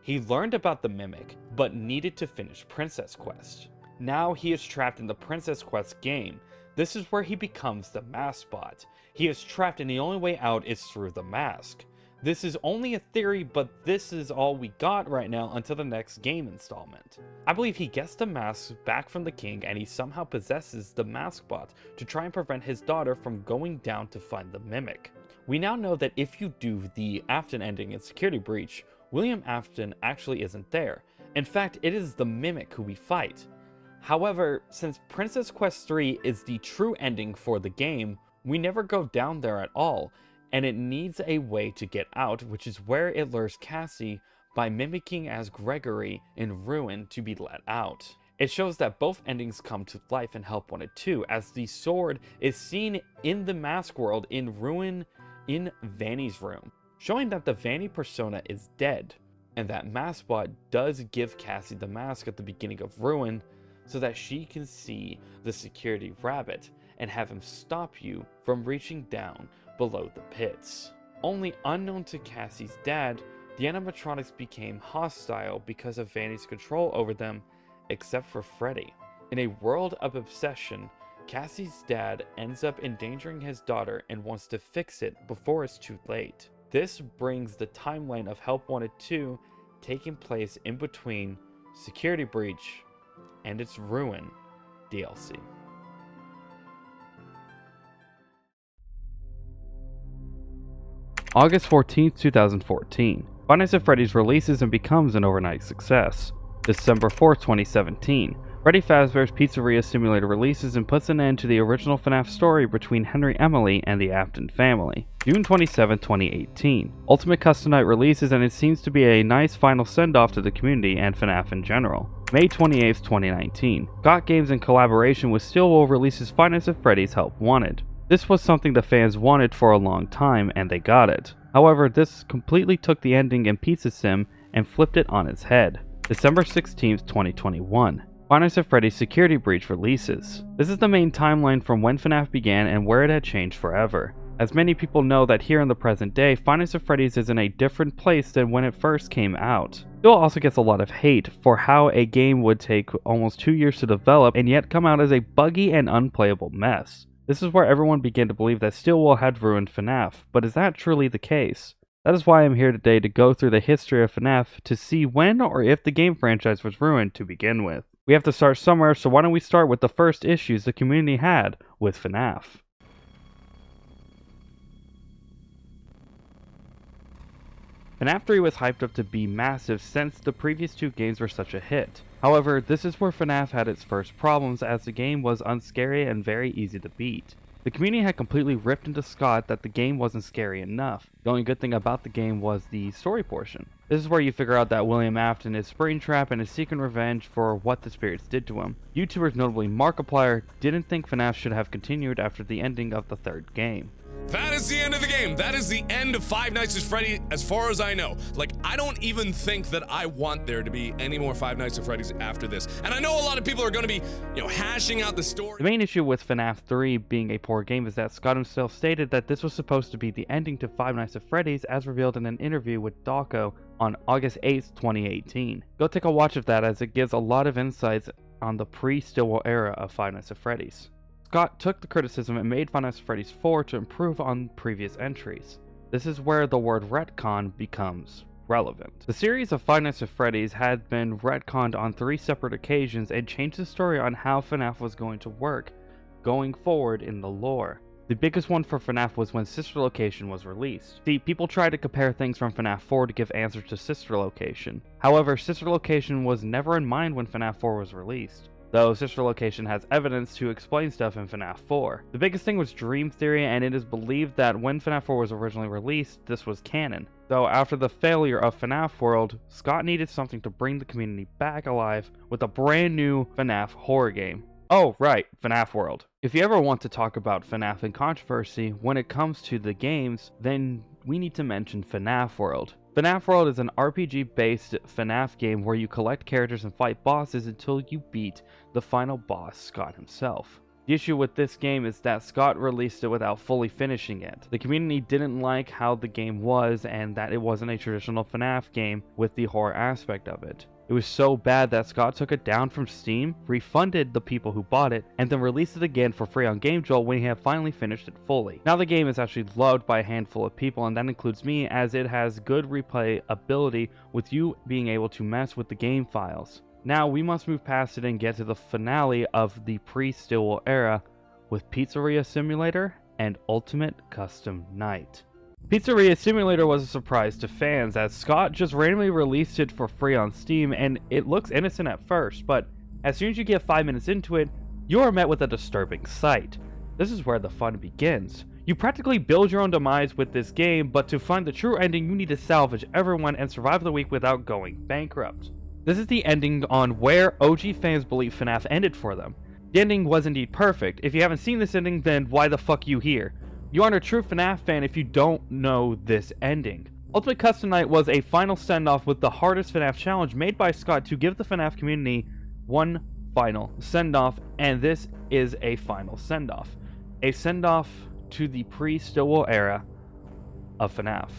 He learned about the Mimic, but needed to finish Princess Quest. Now he is trapped in the Princess Quest game. This is where he becomes the mask bot. He is trapped and the only way out is through the mask. This is only a theory, but this is all we got right now until the next game installment. I believe he gets the mask back from the king and he somehow possesses the mask bot to try and prevent his daughter from going down to find the Mimic. We now know that if you do the Afton ending in Security Breach, William Afton actually isn't there. In fact, it is the Mimic who we fight. However, since Princess Quest 3 is the true ending for the game, we never go down there at all, and it needs a way to get out, which is where it lures Cassie by mimicking as Gregory in Ruin to be let out. It shows that both endings come to life in Help Wanted 2, as the sword is seen in the mask world in Ruin in Vanny's room, showing that the Vanny persona is dead, and that Maskbot does give Cassie the mask at the beginning of Ruin so that she can see the security rabbit and have him stop you from reaching down below the pits. Only unknown to Cassie's dad, the animatronics became hostile because of Vanny's control over them, except for Freddy. In a world of obsession, Cassie's dad ends up endangering his daughter and wants to fix it before it's too late. This brings the timeline of Help Wanted 2 taking place in between Security Breach and its Ruin DLC. August 14th, 2014. Five Nights at Freddy's releases and becomes an overnight success. December 4th, 2017. Freddy Fazbear's Pizzeria Simulator releases and puts an end to the original FNAF story between Henry Emily and the Afton family. June 27, 2018. Ultimate Custom Night releases and it seems to be a nice final send-off to the community and FNAF in general. May 28, 2019. Got Games in collaboration with SteelWool releases Five Nights at Freddy's Help Wanted. This was something the fans wanted for a long time and they got it. However, this completely took the ending in Pizza Sim and flipped it on its head. December 16, 2021. Five Nights at Freddy's Security Breach releases. This is the main timeline from when FNAF began and where it had changed forever. As many people know that here in the present day, Five Nights at Freddy's is in a different place than when it first came out. It also gets a lot of hate for how a game would take almost 2 years to develop and yet come out as a buggy and unplayable mess. This is where everyone began to believe that SteelWool had ruined FNAF, but is that truly the case? That is why I'm here today to go through the history of FNAF to see when or if the game franchise was ruined to begin with. We have to start somewhere, so why don't we start with the first issues the community had with FNAF. FNAF 3 was hyped up to be massive since the previous two games were such a hit. However, this is where FNAF had its first problems as the game was unscary and very easy to beat. The community had completely ripped into Scott that the game wasn't scary enough. The only good thing about the game was the story portion. This is where you figure out that William Afton is Springtrap and is seeking revenge for what the spirits did to him. YouTubers, notably Markiplier, didn't think FNAF should have continued after the ending of the third game.
That is the end of the game. That is the end of Five Nights at Freddy as far as I know. Like, I don't even think that I want there to be any more Five Nights at Freddy's after this. And I know a lot of people are going to be, hashing out the story.
The main issue with FNAF 3 being a poor game is that Scott himself stated that this was supposed to be the ending to Five Nights at Freddy's as revealed in an interview with Dawko on August 8th, 2018. Go take a watch of that as it gives a lot of insights on the pre-SteelWool era of Five Nights at Freddy's. Scott took the criticism and made Five Nights at Freddy's 4 to improve on previous entries. This is where the word retcon becomes relevant. The series of Five Nights at Freddy's had been retconned on 3 separate occasions and changed the story on how FNAF was going to work going forward in the lore. The biggest one for FNAF was when Sister Location was released. See, people tried to compare things from FNAF 4 to give answers to Sister Location. However, Sister Location was never in mind when FNAF 4 was released, though Sister Location has evidence to explain stuff in FNAF 4. The biggest thing was Dream Theory, and it is believed that when FNAF 4 was originally released, this was canon. Though after the failure of FNAF World, Scott needed something to bring the community back alive with a brand new FNAF horror game. Oh, right, FNAF World. If you ever want to talk about FNAF and controversy when it comes to the games, then we need to mention FNAF World. FNAF World is an RPG-based FNAF game where you collect characters and fight bosses until you beat the final boss, Scott himself. The issue with this game is that Scott released it without fully finishing it. The community didn't like how the game was and that it wasn't a traditional FNAF game with the horror aspect of it. It was so bad that Scott took it down from Steam, refunded the people who bought it, and then released it again for free on GameJolt when he had finally finished it fully. Now the game is actually loved by a handful of people, and that includes me, as it has good replay ability with you being able to mess with the game files. Now we must move past it and get to the finale of the pre-SteelWool era with Pizzeria Simulator and Ultimate Custom Night. Pizzeria Simulator was a surprise to fans, as Scott just randomly released it for free on Steam, and it looks innocent at first, but as soon as you get 5 minutes into it, you are met with a disturbing sight. This is where the fun begins. You practically build your own demise with this game, but to find the true ending you need to salvage everyone and survive the week without going bankrupt. This is the ending on where OG fans believe FNAF ended for them. The ending was indeed perfect. If you haven't seen this ending, then why the fuck you here? You aren't a true FNAF fan if you don't know this ending. Ultimate Custom Night was a final send-off with the hardest FNAF challenge made by Scott to give the FNAF community one final send-off, and this is a final send-off. A send-off to the pre-SteelWool era of FNAF.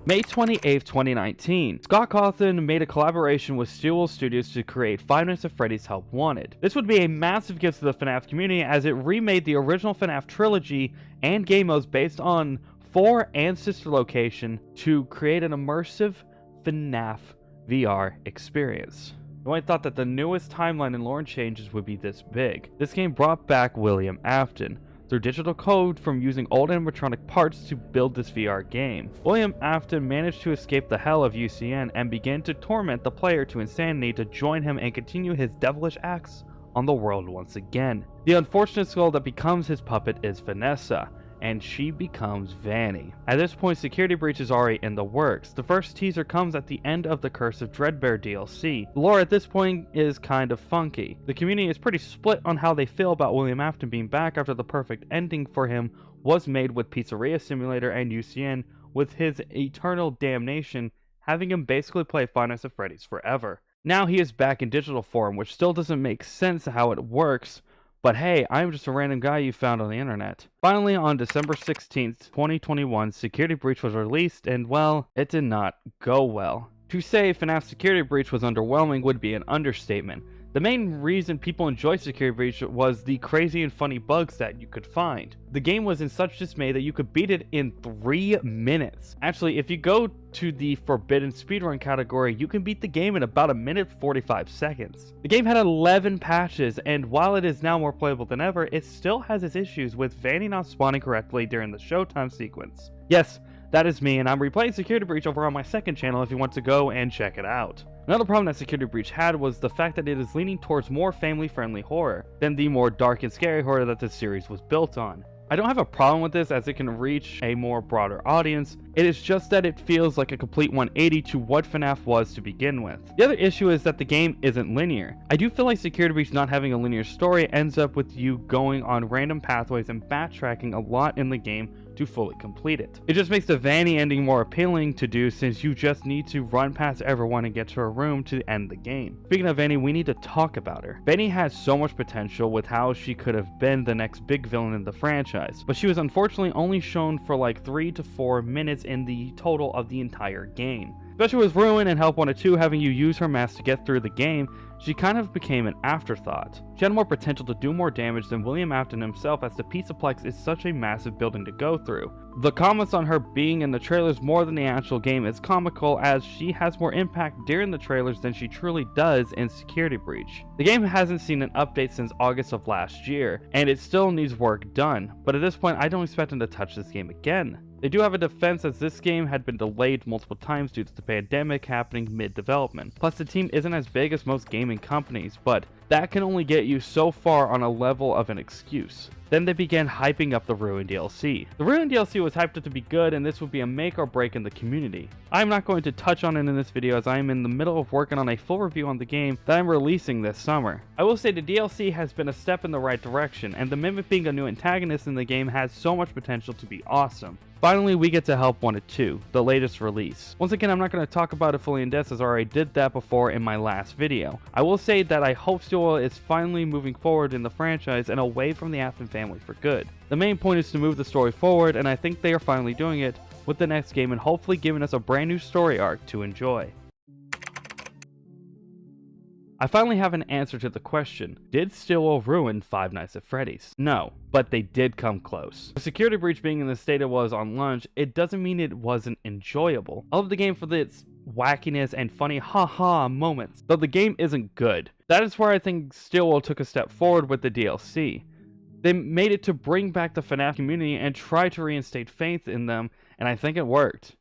May 28th, 2019, Scott Cawthon made a collaboration with SteelWool Studios to create Five Nights at Freddy's Help Wanted. This would be a massive gift to the FNAF community, as it remade the original FNAF trilogy and game modes based on 4 and Sister Location to create an immersive FNAF VR experience. No one thought that the newest timeline and lore changes would be this big. This game brought back William Afton through digital code from using old animatronic parts to build this VR game. William Afton managed to escape the hell of UCN and began to torment the player to insanity to join him and continue his devilish acts on the world once again. The unfortunate skull that becomes his puppet is Vanessa, and she becomes Vanny. At this point, Security Breach is already in the works. The first teaser comes at the end of the Curse of Dreadbear DLC. The lore at this point is kind of funky. The community is pretty split on how they feel about William Afton being back after the perfect ending for him was made with Pizzeria Simulator and UCN, with his eternal damnation having him basically play Five Nights at Freddy's forever. Now he is back in digital form, which still doesn't make sense how it works, but hey, I'm just a random guy you found on the internet. Finally, on December 16th, 2021, Security Breach was released, and well, it did not go well. To say FNAF Security Breach was underwhelming would be an understatement. The main reason people enjoyed Security Breach was the crazy and funny bugs that you could find. The game was in such dismay that you could beat it in 3 minutes. Actually, if you go to the Forbidden Speedrun category, you can beat the game in about 1:45 seconds. The game had 11 patches, and while it is now more playable than ever, it still has its issues with Vanny not spawning correctly during the showtime sequence. Yes, that is me, and I'm replaying Security Breach over on my second channel if you want to go and check it out. Another problem that Security Breach had was the fact that it is leaning towards more family-friendly horror than the more dark and scary horror that the series was built on. I don't have a problem with this, as it can reach a more broader audience. It is just that it feels like a complete 180 to what FNAF was to begin with. The other issue is that the game isn't linear. I do feel like Security Breach not having a linear story ends up with you going on random pathways and backtracking a lot in the game to fully complete it. It just makes the Vanny ending more appealing to do, since you just need to run past everyone and get to her room to end the game. Speaking of Vanny, we need to talk about her. Vanny has so much potential with how she could have been the next big villain in the franchise, but she was unfortunately only shown for like 3 to 4 minutes in the total of the entire game. Especially with Ruin and Help Wanted 2 having you use her mask to get through the game, she kind of became an afterthought. She had more potential to do more damage than William Afton himself, as the Pizzaplex is such a massive building to go through. The comments on her being in the trailers more than the actual game is comical, as she has more impact during the trailers than she truly does in Security Breach. The game hasn't seen an update since August of last year, and it still needs work done, but at this point I don't expect them to touch this game again. They do have a defense, as this game had been delayed multiple times due to the pandemic happening mid-development. Plus, the team isn't as big as most gaming companies, but that can only get you so far on a level of an excuse. Then they began hyping up the Ruin DLC. The Ruin DLC was hyped up to be good, and this would be a make or break in the community. I'm not going to touch on it in this video, as I am in the middle of working on a full review on the game that I'm releasing this summer. I will say the DLC has been a step in the right direction, and the Mimic being a new antagonist in the game has so much potential to be awesome. Finally, we get to Help Wanted 2, the latest release. Once again, I'm not going to talk about it fully in depth, as I already did that before in my last video. I will say that I hope SteelWool is finally moving forward in the franchise and away from the Afton family for good. The main point is to move the story forward, and I think they are finally doing it with the next game and hopefully giving us a brand new story arc to enjoy. I finally have an answer to the question, did SteelWool ruin Five Nights at Freddy's? No, but they did come close. The Security Breach being in the state it was on launch, it doesn't mean it wasn't enjoyable. I love the game for its wackiness and funny haha moments, though the game isn't good. That is where I think SteelWool took a step forward with the DLC. They made it to bring back the FNAF community and try to reinstate faith in them, and I think it worked.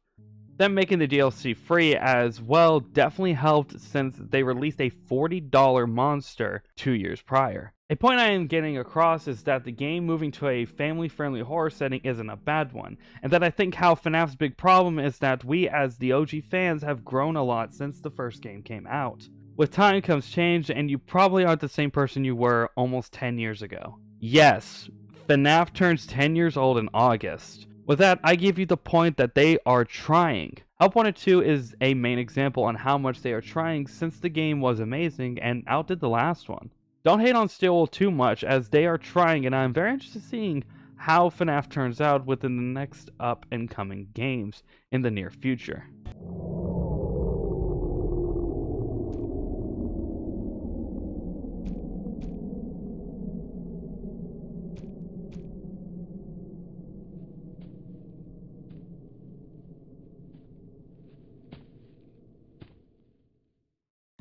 Them making the DLC free as well definitely helped, since they released a $40 monster 2 years prior. A point I am getting across is that the game moving to a family-friendly horror setting isn't a bad one, and that I think how FNAF's big problem is that we as the OG fans have grown a lot since the first game came out. With time comes change, and you probably aren't the same person you were almost 10 years ago. Yes, FNAF turns 10 years old in August. With that, I give you the point that they are trying. Help Wanted 2 is a main example on how much they are trying, since the game was amazing and outdid the last one. Don't hate on SteelWool too much, as they are trying, and I'm very interested in seeing how FNAF turns out within the next up and coming games in the near future.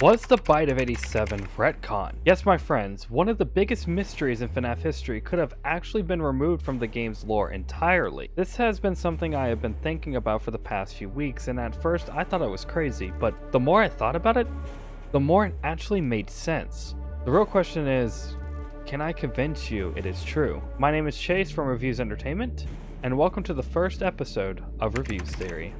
Was the Bite of 87 retconned? Yes, my friends, one of the biggest mysteries in FNAF history could have actually been removed from the game's lore entirely. This has been something I have been thinking about for the past few weeks, and at first I thought I was crazy, but the more I thought about it, the more it actually made sense. The real question is, can I convince you it is true? My name is Chase from Reviews Entertainment, and welcome to the first episode of Reviews Theory.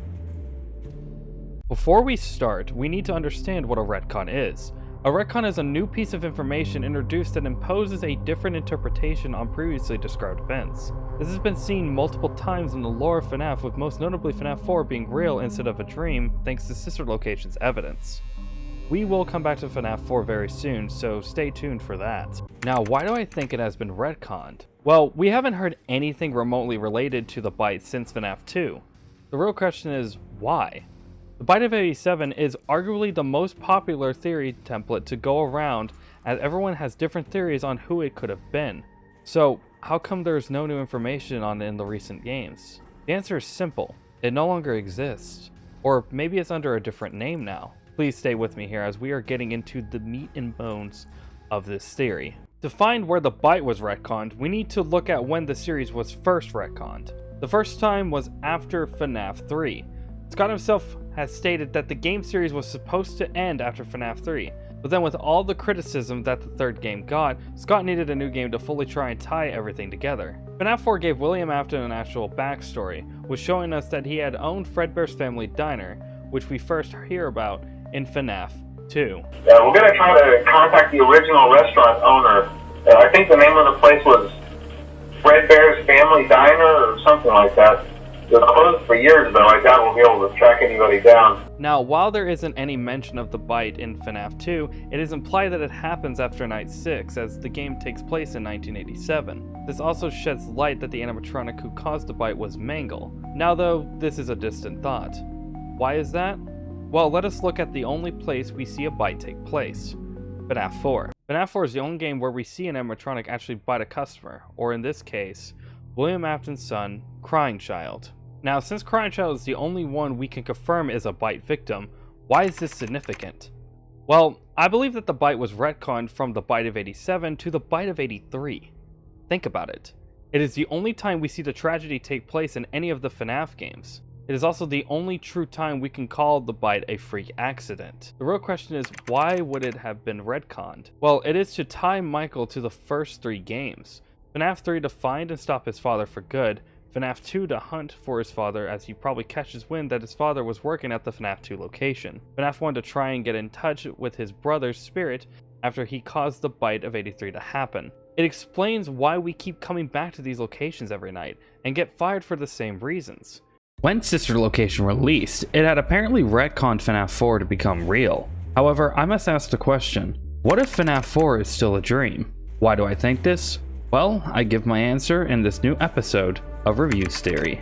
Before we start, we need to understand what a retcon is. A retcon is a new piece of information introduced that imposes a different interpretation on previously described events. This has been seen multiple times in the lore of FNAF, with most notably FNAF 4 being real instead of a dream, thanks to Sister Location's evidence. We will come back to FNAF 4 very soon, so stay tuned for that. Now, why do I think it has been retconned? Well, we haven't heard anything remotely related to the Bite since FNAF 2. The real question is, why? The Bite of 87 is arguably the most popular theory template to go around, as everyone has different theories on who it could have been. So, how come there's no new information on it in the recent games? The answer is simple. It no longer exists. Or maybe it's under a different name now. Please stay with me here, as we are getting into the meat and bones of this theory. To find where the Bite was retconned, we need to look at when the series was first retconned. The first time was after FNAF 3. Scott himself has stated that the game series was supposed to end after FNAF 3, but then with all the criticism that the third game got, Scott needed a new game to fully try and tie everything together. FNAF 4 gave William Afton an actual backstory, with showing us that he had owned Fredbear's Family Diner, which we first hear about in FNAF 2.
Yeah, we're going to try to contact the original restaurant owner. I think the name of the place was Fredbear's Family Diner or something like that. It was closed for years, though. I doubt we'll be able to track anybody down.
Now, while there isn't any mention of the Bite in FNAF 2, it is implied that it happens after Night 6, as the game takes place in 1987. This also sheds light that the animatronic who caused the Bite was Mangle. Now though, this is a distant thought. Why is that? Well, let us look at the only place we see a Bite take place. FNAF 4. FNAF 4 is the only game where we see an animatronic actually bite a customer, or in this case, William Afton's son, Crying Child. Now, since Crying Child is the only one we can confirm is a bite victim, why is this significant? Well, I believe that the bite was retconned from the bite of 87 to the bite of 83. Think about it. It is the only time we see the tragedy take place in any of the FNAF games. It is also the only true time we can call the bite a freak accident. The real question is, why would it have been retconned? Well, it is to tie Michael to the first 3 games. FNAF 3 to find and stop his father for good, FNAF 2 to hunt for his father as he probably catches wind that his father was working at the FNAF 2 location, FNAF 1 to try and get in touch with his brother's spirit after he caused the bite of 83 to happen. It explains why we keep coming back to these locations every night and get fired for the same reasons. When Sister Location released, it had apparently retconned FNAF 4 to become real. However, I must ask the question, what if FNAF 4 is still a dream? Why do I think this? Well, I give my answer in this new episode of Reviews Theory.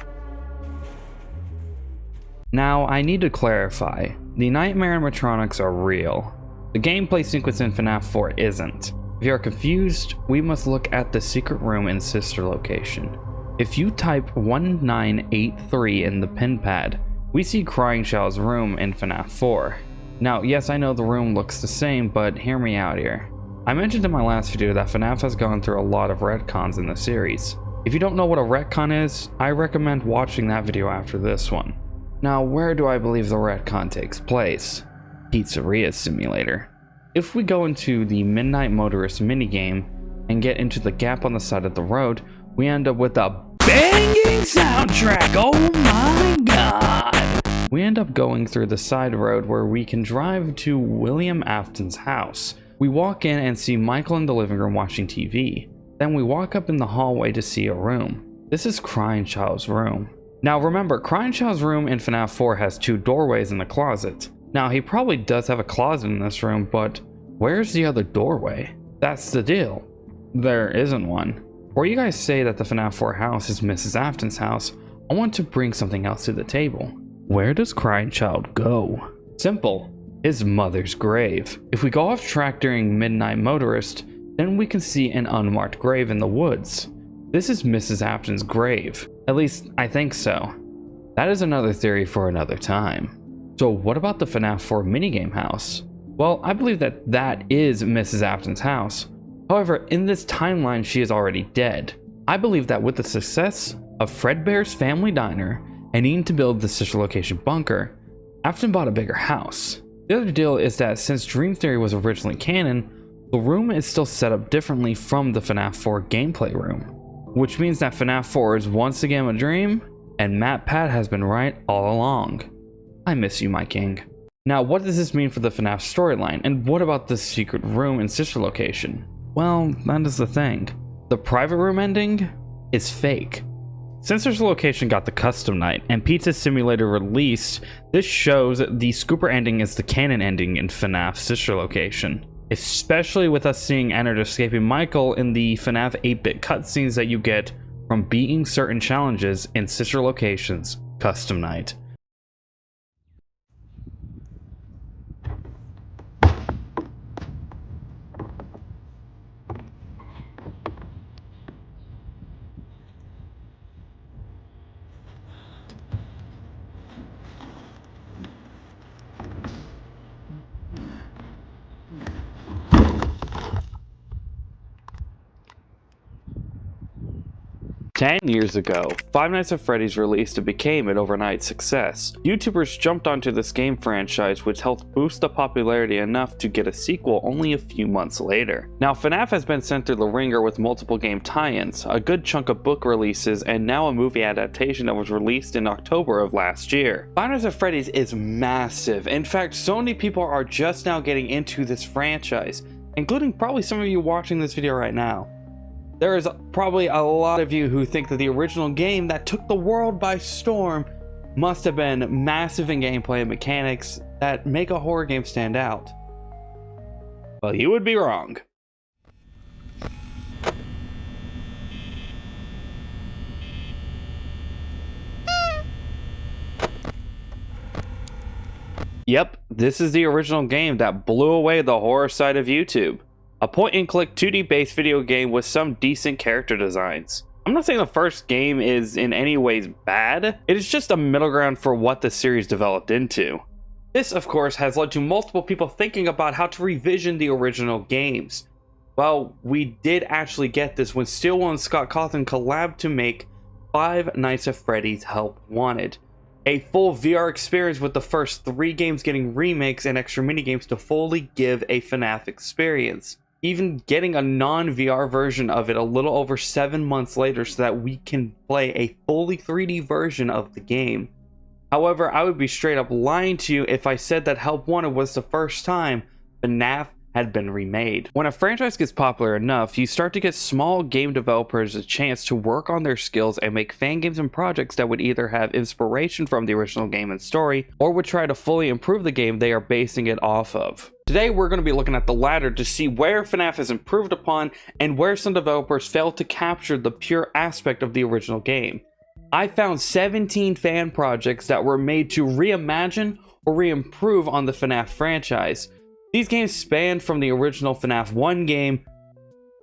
Now, I need to clarify, the nightmare animatronics are real. The gameplay sequence in FNAF 4 isn't. If you are confused, we must look at the secret room in Sister Location. If you type 1983 in the pin pad, we see Crying Child's room in FNAF 4. Now, yes, I know the room looks the same, but hear me out here. I mentioned in my last video that FNAF has gone through a lot of retcons in the series. If you don't know what a retcon is, I recommend watching that video after this one. Now, where do I believe the retcon takes place? Pizzeria Simulator. If we go into the Midnight Motorist minigame and get into the gap on the side of the road, we end up with a banging soundtrack, oh my god! We end up going through the side road where we can drive to William Afton's house. We walk in and see Michael in the living room watching TV. Then we walk up in the hallway to see a room. This is Crying Child's room. Now remember, Crying Child's room in FNAF 4 has 2 doorways and a closet. Now he probably does have a closet in this room, but where's the other doorway? That's the deal. There isn't one. Before you guys say that the FNAF 4 house is Mrs. Afton's house, I want to bring something else to the table. Where does Crying Child go? Simple. His mother's grave. If we go off track during Midnight Motorist, then we can see an unmarked grave in the woods. This is Mrs. Afton's grave. At least, I think so. That is another theory for another time. So what about the FNAF 4 minigame house? Well, I believe that that is Mrs. Afton's house. However, in this timeline, she is already dead. I believe that with the success of Fredbear's Family Diner and needing to build the Sister Location bunker, Afton bought a bigger house. The other deal is that since Dream Theory was originally canon, the room is still set up differently from the FNAF 4 gameplay room, which means that FNAF 4 is once again a dream, and Matt Pat has been right all along. I miss you, my king. Now, what does this mean for the FNAF storyline, and what about the secret room in Sister Location? Well, that is the thing. The private room ending is fake. Since Sister Location got the custom night and Pizza Simulator released, this shows the Scooper ending is the canon ending in FNAF Sister Location. Especially with us seeing Ennard escaping Michael in the FNAF 8-bit cutscenes that you get from beating certain challenges in Sister Location's custom night. Ten years ago, Five Nights at Freddy's released and became an overnight success. YouTubers jumped onto this game franchise, which helped boost the popularity enough to get a sequel only a few months later. Now, FNAF has been sent through the ringer with multiple game tie-ins, a good chunk of book releases, and now a movie adaptation that was released in October of last year. Five Nights at Freddy's is massive. In fact, so many people are just now getting into this franchise, including probably some of you watching this video right now. There is probably a lot of you who think that the original game that took the world by storm must have been massive in gameplay and mechanics that make a horror game stand out. Well, you would be wrong. Yep, this is the original game that blew away the horror side of YouTube. A point-and-click 2D based video game with some decent character designs. I'm not saying the first game is in any ways bad, it is just a middle ground for what the series developed into. This, of course, has led to multiple people thinking about how to revision the original games. Well, we did actually get this when SteelWool and Scott Cawthon collabed to make Five Nights at Freddy's Help Wanted. A full VR experience with the first 3 games getting remakes and extra minigames to fully give a FNAF experience. Even getting a non-VR version of it a little over 7 months later so that we can play a fully 3D version of the game. However, I would be straight up lying to you if I said that Help Wanted was the first time FNAF had been remade. When a franchise gets popular enough, you start to get small game developers a chance to work on their skills and make fan games and projects that would either have inspiration from the original game and story, or would try to fully improve the game they are basing it off of. Today we're going to be looking at the latter to see where FNAF has improved upon and where some developers failed to capture the pure aspect of the original game. I found 17 fan projects that were made to reimagine or reimprove on the FNAF franchise. These games spanned from the original FNAF 1 game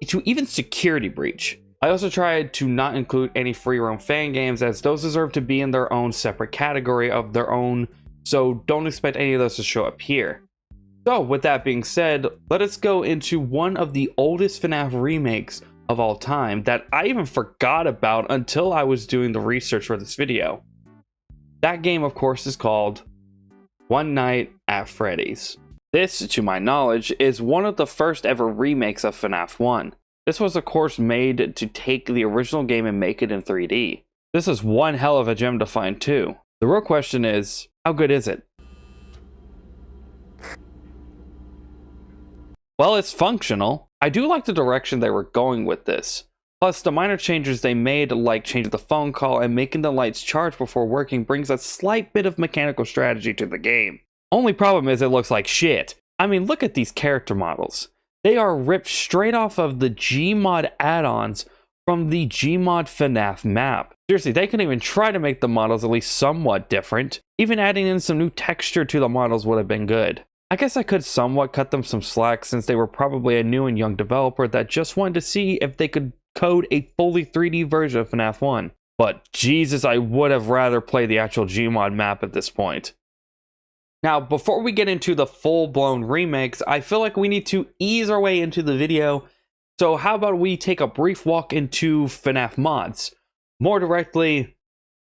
to even Security Breach. I also tried to not include any free roam fan games, as those deserve to be in their own separate category of their own, so don't expect any of those to show up here. So with that being said, let us go into one of the oldest FNAF remakes of all time that I even forgot about until I was doing the research for this video. That game, of course, is called One Night at Freddy's. This, to my knowledge, is one of the first ever remakes of FNAF 1. This was of course made to take the original game and make it in 3D. This is one hell of a gem to find too. The real question is, how good is it? Well, it's functional. I do like the direction they were going with this. Plus, the minor changes they made, like changing the phone call and making the lights charge before working, brings a slight bit of mechanical strategy to the game. Only problem is it looks like shit. I mean, look at these character models. They are ripped straight off of the Gmod add-ons from the Gmod FNAF map. Seriously, they couldn't even try to make the models at least somewhat different. Even adding in some new texture to the models would have been good. I guess I could somewhat cut them some slack since they were probably a new and young developer that just wanted to see if they could code a fully 3D version of FNAF 1. But Jesus, I would have rather played the actual Gmod map at this point. Now, before we get into the full-blown remakes, I feel like we need to ease our way into the video. So how about we take a brief walk into FNAF mods? More directly,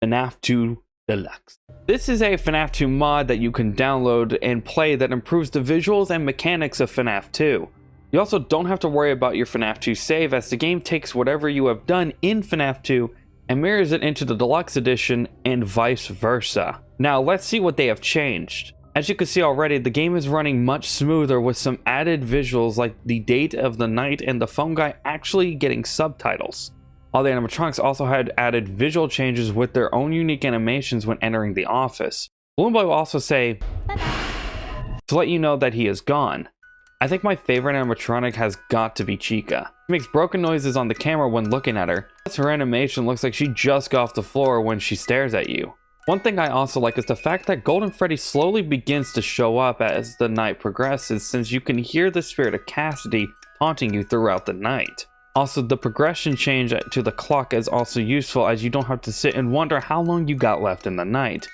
FNAF 2 Deluxe. This is a FNAF 2 mod that you can download and play that improves the visuals and mechanics of FNAF 2. You also don't have to worry about your FNAF 2 save, as the game takes whatever you have done in FNAF 2 and mirrors it into the Deluxe Edition and vice versa. Now let's see what they have changed. As you can see already, the game is running much smoother with some added visuals like the date of the night and the phone guy actually getting subtitles. All the animatronics also had added visual changes with their own unique animations when entering the office. Balloon Boy will also say to let you know that he is gone. I think my favorite animatronic has got to be Chica. She makes broken noises on the camera when looking at her. Her animation looks like she just got off the floor when she stares at you. One thing I also like is the fact that Golden Freddy slowly begins to show up as the night progresses, since you can hear the spirit of Cassidy taunting you throughout the night. Also, the progression change to the clock is also useful, as you don't have to sit and wonder how long you got left in the night.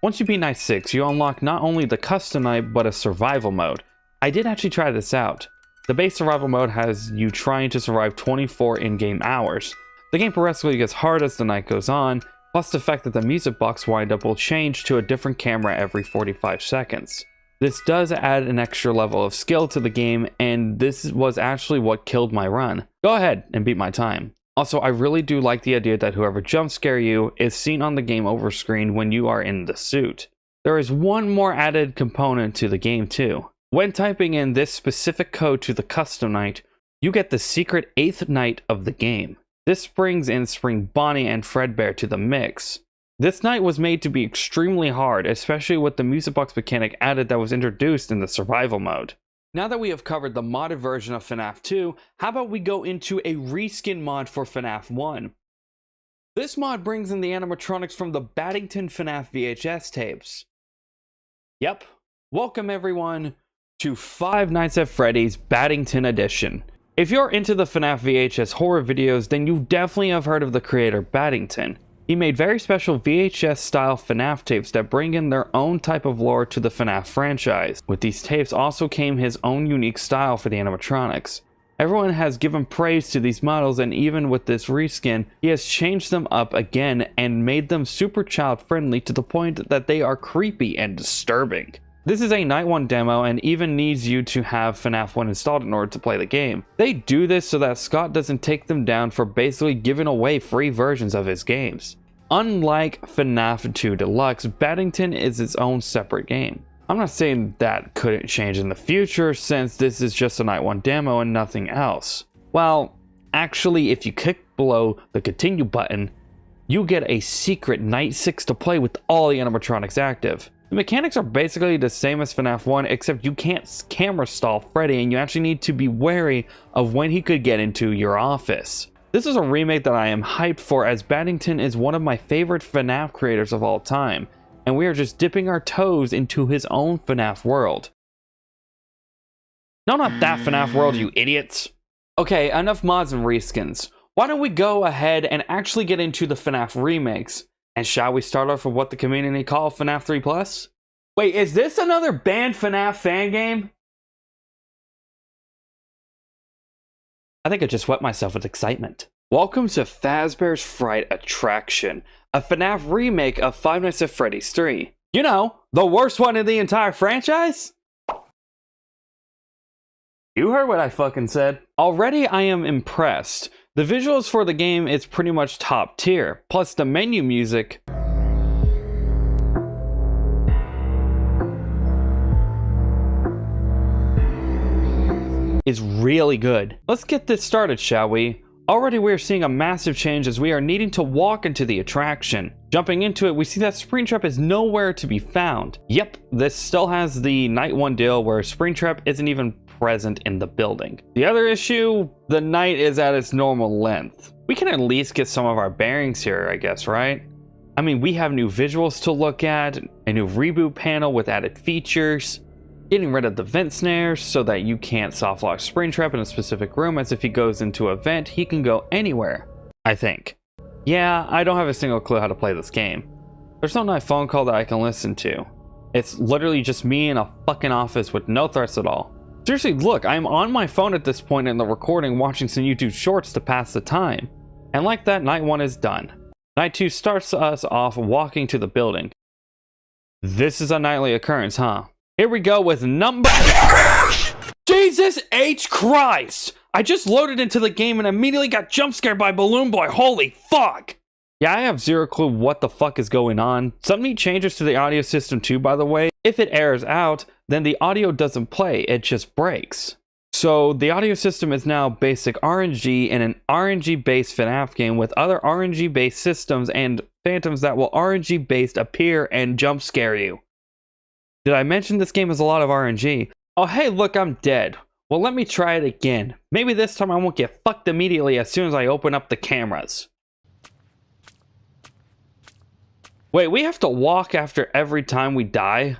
Once you beat night 6, you unlock not only the custom night, but a survival mode. I did actually try this out. The base survival mode has you trying to survive 24 in-game hours. The game progressively gets hard as the night goes on, plus the fact that the music box windup will change to a different camera every 45 seconds. This does add an extra level of skill to the game, and this was actually what killed my run. Go ahead and beat my time. Also, I really do like the idea that whoever jump scare you is seen on the game over screen when you are in the suit. There is one more added component to the game too. When typing in this specific code to the custom night, you get the secret 8th night of the game. This brings in Spring Bonnie and Fredbear to the mix. This night was made to be extremely hard, especially with the music box mechanic added that was introduced in the survival mode. Now that we have covered the modded version of FNAF 2, how about we go into a reskin mod for FNAF 1? This mod brings in the animatronics from the Baddington FNAF VHS tapes. Yep, Welcome everyone to Five Nights at Freddy's Baddington Edition. If you're into the FNAF VHS horror videos, then you definitely have heard of the creator Baddington. He made very special VHS style FNAF tapes that bring in their own type of lore to the FNAF franchise. With these tapes also came his own unique style for the animatronics. Everyone has given praise to these models, and even with this reskin, he has changed them up again and made them super child friendly to the point that they are creepy and disturbing. This is a Night 1 demo and even needs you to have FNAF 1 installed in order to play the game. They do this so that Scott doesn't take them down for basically giving away free versions of his games. Unlike FNAF 2 Deluxe, Baddington is its own separate game. I'm not saying that couldn't change in the future, since this is just a Night 1 demo and nothing else. Well, actually, if you click below the continue button, you get a secret Night 6 to play with all the animatronics active. The mechanics are basically the same as FNAF 1, except you can't camera stall Freddy, and you actually need to be wary of when he could get into your office. This is a remake that I am hyped for, as Baddington is one of my favorite FNAF creators of all time, and we are just dipping our toes into his own FNAF world. No, not that FNAF world, you idiots! Okay, enough mods and reskins. Why don't we go ahead and actually get into the FNAF remakes? And shall we start off with what the community call FNAF 3+? Wait, is this another banned FNAF fan game? I think I just wet myself with excitement. Welcome to Fazbear's Fright Attraction, a FNAF remake of Five Nights at Freddy's 3. You know, the worst one in the entire franchise? You heard what I fucking said. Already I am impressed. The visuals for the game is pretty much top tier, plus the menu music is really good. Let's get this started, shall we? Already we are seeing a massive change as we are needing to walk into the attraction. Jumping into it, we see that Springtrap is nowhere to be found. Yep, this still has the Night 1 deal where Springtrap isn't even present in the building. The other issue, the night is at its normal length. We can at least get some of our bearings here, I guess, right? I mean, we have new visuals to look at, a new reboot panel with added features, getting rid of the vent snares so that you can't softlock Springtrap in a specific room, as if he goes into a vent, he can go anywhere, I think. Yeah, I don't have a single clue how to play this game. There's no night phone call that I can listen to. It's literally just me in a fucking office with no threats at all. Seriously, look, I'm on my phone at this point in the recording watching some YouTube shorts to pass the time. And like that, Night 1 is done. Night 2 starts us off walking to the building. This is a nightly occurrence, huh? Here we go with number... Jesus H. Christ! I just loaded into the game and immediately got jump scared by Balloon Boy, holy fuck! Yeah, I have zero clue what the fuck is going on. Some neat changes to the audio system too, by the way. If it errors out, then the audio doesn't play, it just breaks. So the audio system is now basic RNG in an RNG-based FNAF game with other RNG-based systems and phantoms that will RNG-based appear and jump scare you. Did I mention this game has a lot of RNG? Oh hey, look, I'm dead. Well, let me try it again. Maybe this time I won't get fucked immediately as soon as I open up the cameras. Wait, we have to walk after every time we die?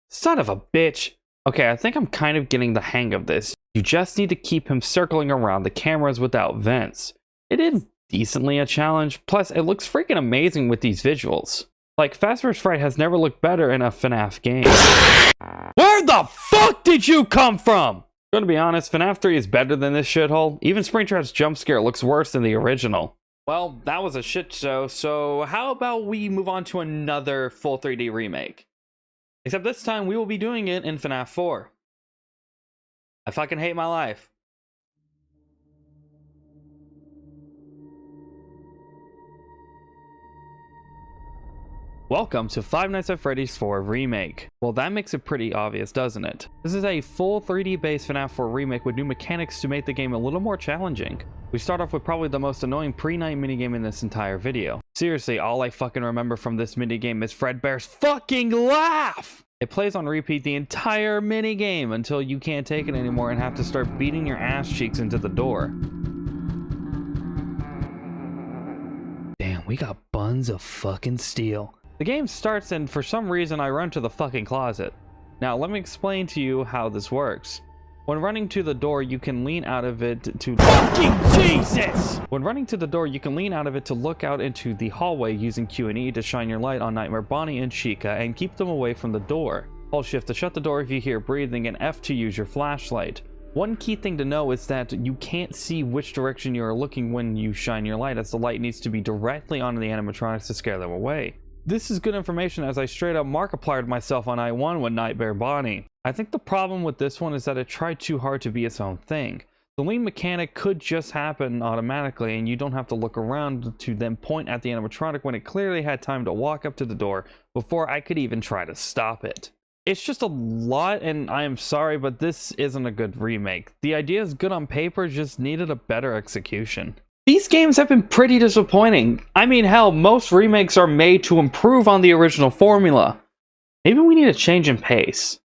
Son of a bitch. Okay, I think I'm kind of getting the hang of this. You just need to keep him circling around the cameras without vents. It is decently a challenge, plus it looks freaking amazing with these visuals. Like, Fazbear's Fright has never looked better in a FNAF game. Where the fuck did you come from? Gonna be honest, FNAF 3 is better than this shithole. Even Springtrap's jump scare looks worse than the original. Well, that was a shit show, so how about we move on to another full 3D remake? Except this time we will be doing it in FNAF 4. I fucking hate my life. Welcome to Five Nights at Freddy's 4 Remake. Well, that makes it pretty obvious, doesn't it? This is a full 3D based FNAF 4 remake with new mechanics to make the game a little more challenging. We start off with probably the most annoying pre-night minigame in this entire video. Seriously, all I fucking remember from this minigame is Fredbear's fucking laugh! It plays on repeat the entire minigame until you can't take it anymore and have to start beating your ass cheeks into the door. Damn, we got buns of fucking steel. The game starts and for some reason I run to the fucking closet. Now let me explain to you how this works. When running to the door, you can lean out of it to fucking Jesus! When running to the door, you can lean out of it to look out into the hallway using Q and E to shine your light on Nightmare Bonnie and Chica and keep them away from the door. Hold shift to shut the door if you hear breathing and F to use your flashlight. One key thing to know is that you can't see which direction you are looking when you shine your light, as the light needs to be directly onto the animatronics to scare them away. This is good information as I straight up Markipliered myself on I1 with Nightmare Bonnie. I think the problem with this one is that it tried too hard to be its own thing. The lean mechanic could just happen automatically and you don't have to look around to then point at the animatronic when it clearly had time to walk up to the door before I could even try to stop it. It's just a lot, and I am sorry, but this isn't a good remake. The idea is good on paper, just needed a better execution. These games have been pretty disappointing. I mean, hell, most remakes are made to improve on the original formula. Maybe we need a change in pace.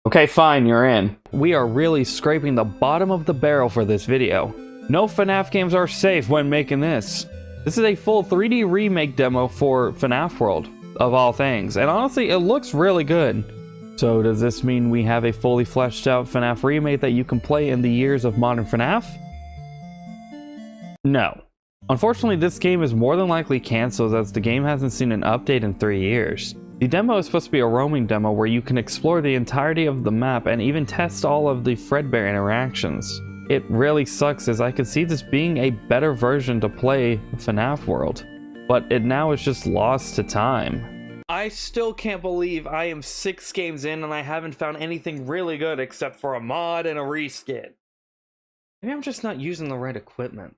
Okay, fine, you're in. We are really scraping the bottom of the barrel for this video. No FNAF games are safe when making this. This is a full 3D remake demo for FNAF World, of all things, and honestly, it looks really good. So does this mean we have a fully fleshed out FNAF remake that you can play in the years of modern FNAF? No. Unfortunately, this game is more than likely cancelled as the game hasn't seen an update in 3 years. The demo is supposed to be a roaming demo where you can explore the entirety of the map and even test all of the Fredbear interactions. It really sucks as I could see this being a better version to play FNAF World, but it now is just lost to time. I still can't believe I am 6 games in and I haven't found anything really good except for a mod and a reskin. Maybe I'm just not using the right equipment.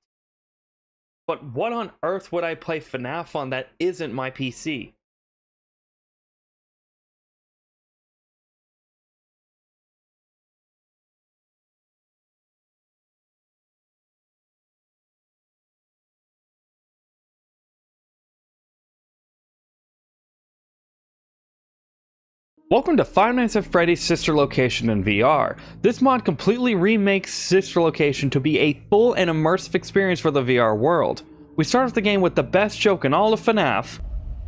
But what on earth would I play FNAF on that isn't my PC? Welcome to Five Nights at Freddy's Sister Location in VR. This mod completely remakes Sister Location to be a full and immersive experience for the VR world. We start off the game with the best joke in all of FNAF.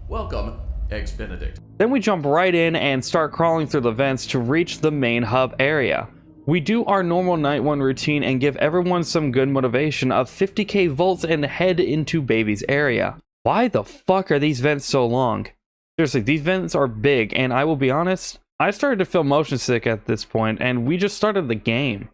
Welcome, Eggs Benedict.
Then we jump right in and start crawling through the vents to reach the main hub area. We do our normal night 1 routine and give everyone some good motivation of 50k volts and head into Baby's area. Why the fuck are these vents so long? Seriously, these vents are big, and I will be honest, I started to feel motion sick at this point, and we just started the game.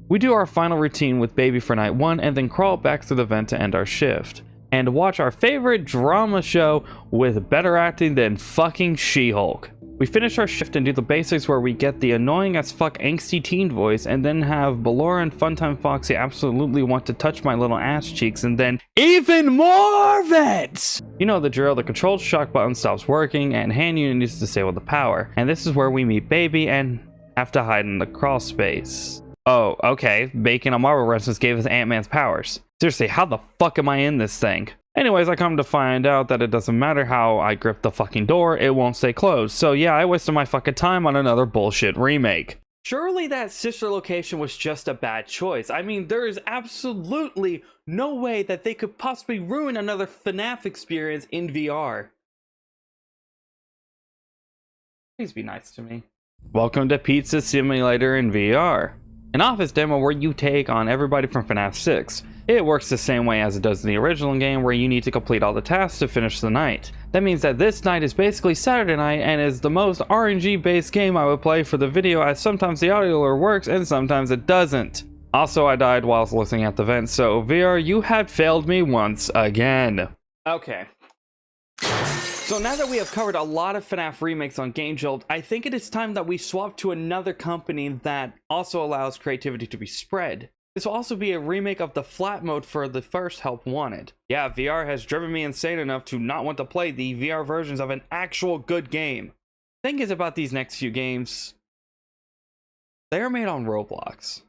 We do our final routine with Baby for night 1, and then crawl back through the vent to end our shift. And watch our favorite drama show with better acting than fucking She-Hulk. We finish our shift and do the basics where we get the annoying as fuck angsty teen voice and then have Ballora and Funtime Foxy absolutely want to touch my little ass cheeks and then even more vents! You know the drill, the control shock button stops working and hand unit needs to disable the power. And this is where we meet Baby and have to hide in the crawl space. Oh, okay, Bacon on Marvel Reference gave us Ant-Man's powers. Seriously, how the fuck am I in this thing? Anyways, I come to find out that it doesn't matter how I grip the fucking door, it won't stay closed. So yeah, I wasted my fucking time on another bullshit remake. Surely that Sister Location was just a bad choice. I mean, there is absolutely no way that they could possibly ruin another FNAF experience in VR. Please be nice to me. Welcome to Pizza Simulator in VR. An office demo where you take on everybody from FNAF 6. It works the same way as it does in the original game where you need to complete all the tasks to finish the night. That means that this night is basically Saturday night and is the most RNG based game I would play for the video, as sometimes the audio lure works and sometimes it doesn't. Also, I died whilst looking at the vents, so VR, you had failed me once again. Okay. So now that we have covered a lot of FNAF remakes on Game Jolt, I think it is time that we swap to another company that also allows creativity to be spread. This will also be a remake of the flat mode for the first Help Wanted. Yeah, VR has driven me insane enough to not want to play the VR versions of an actual good game. Thing is about these next few games, they are made on Roblox.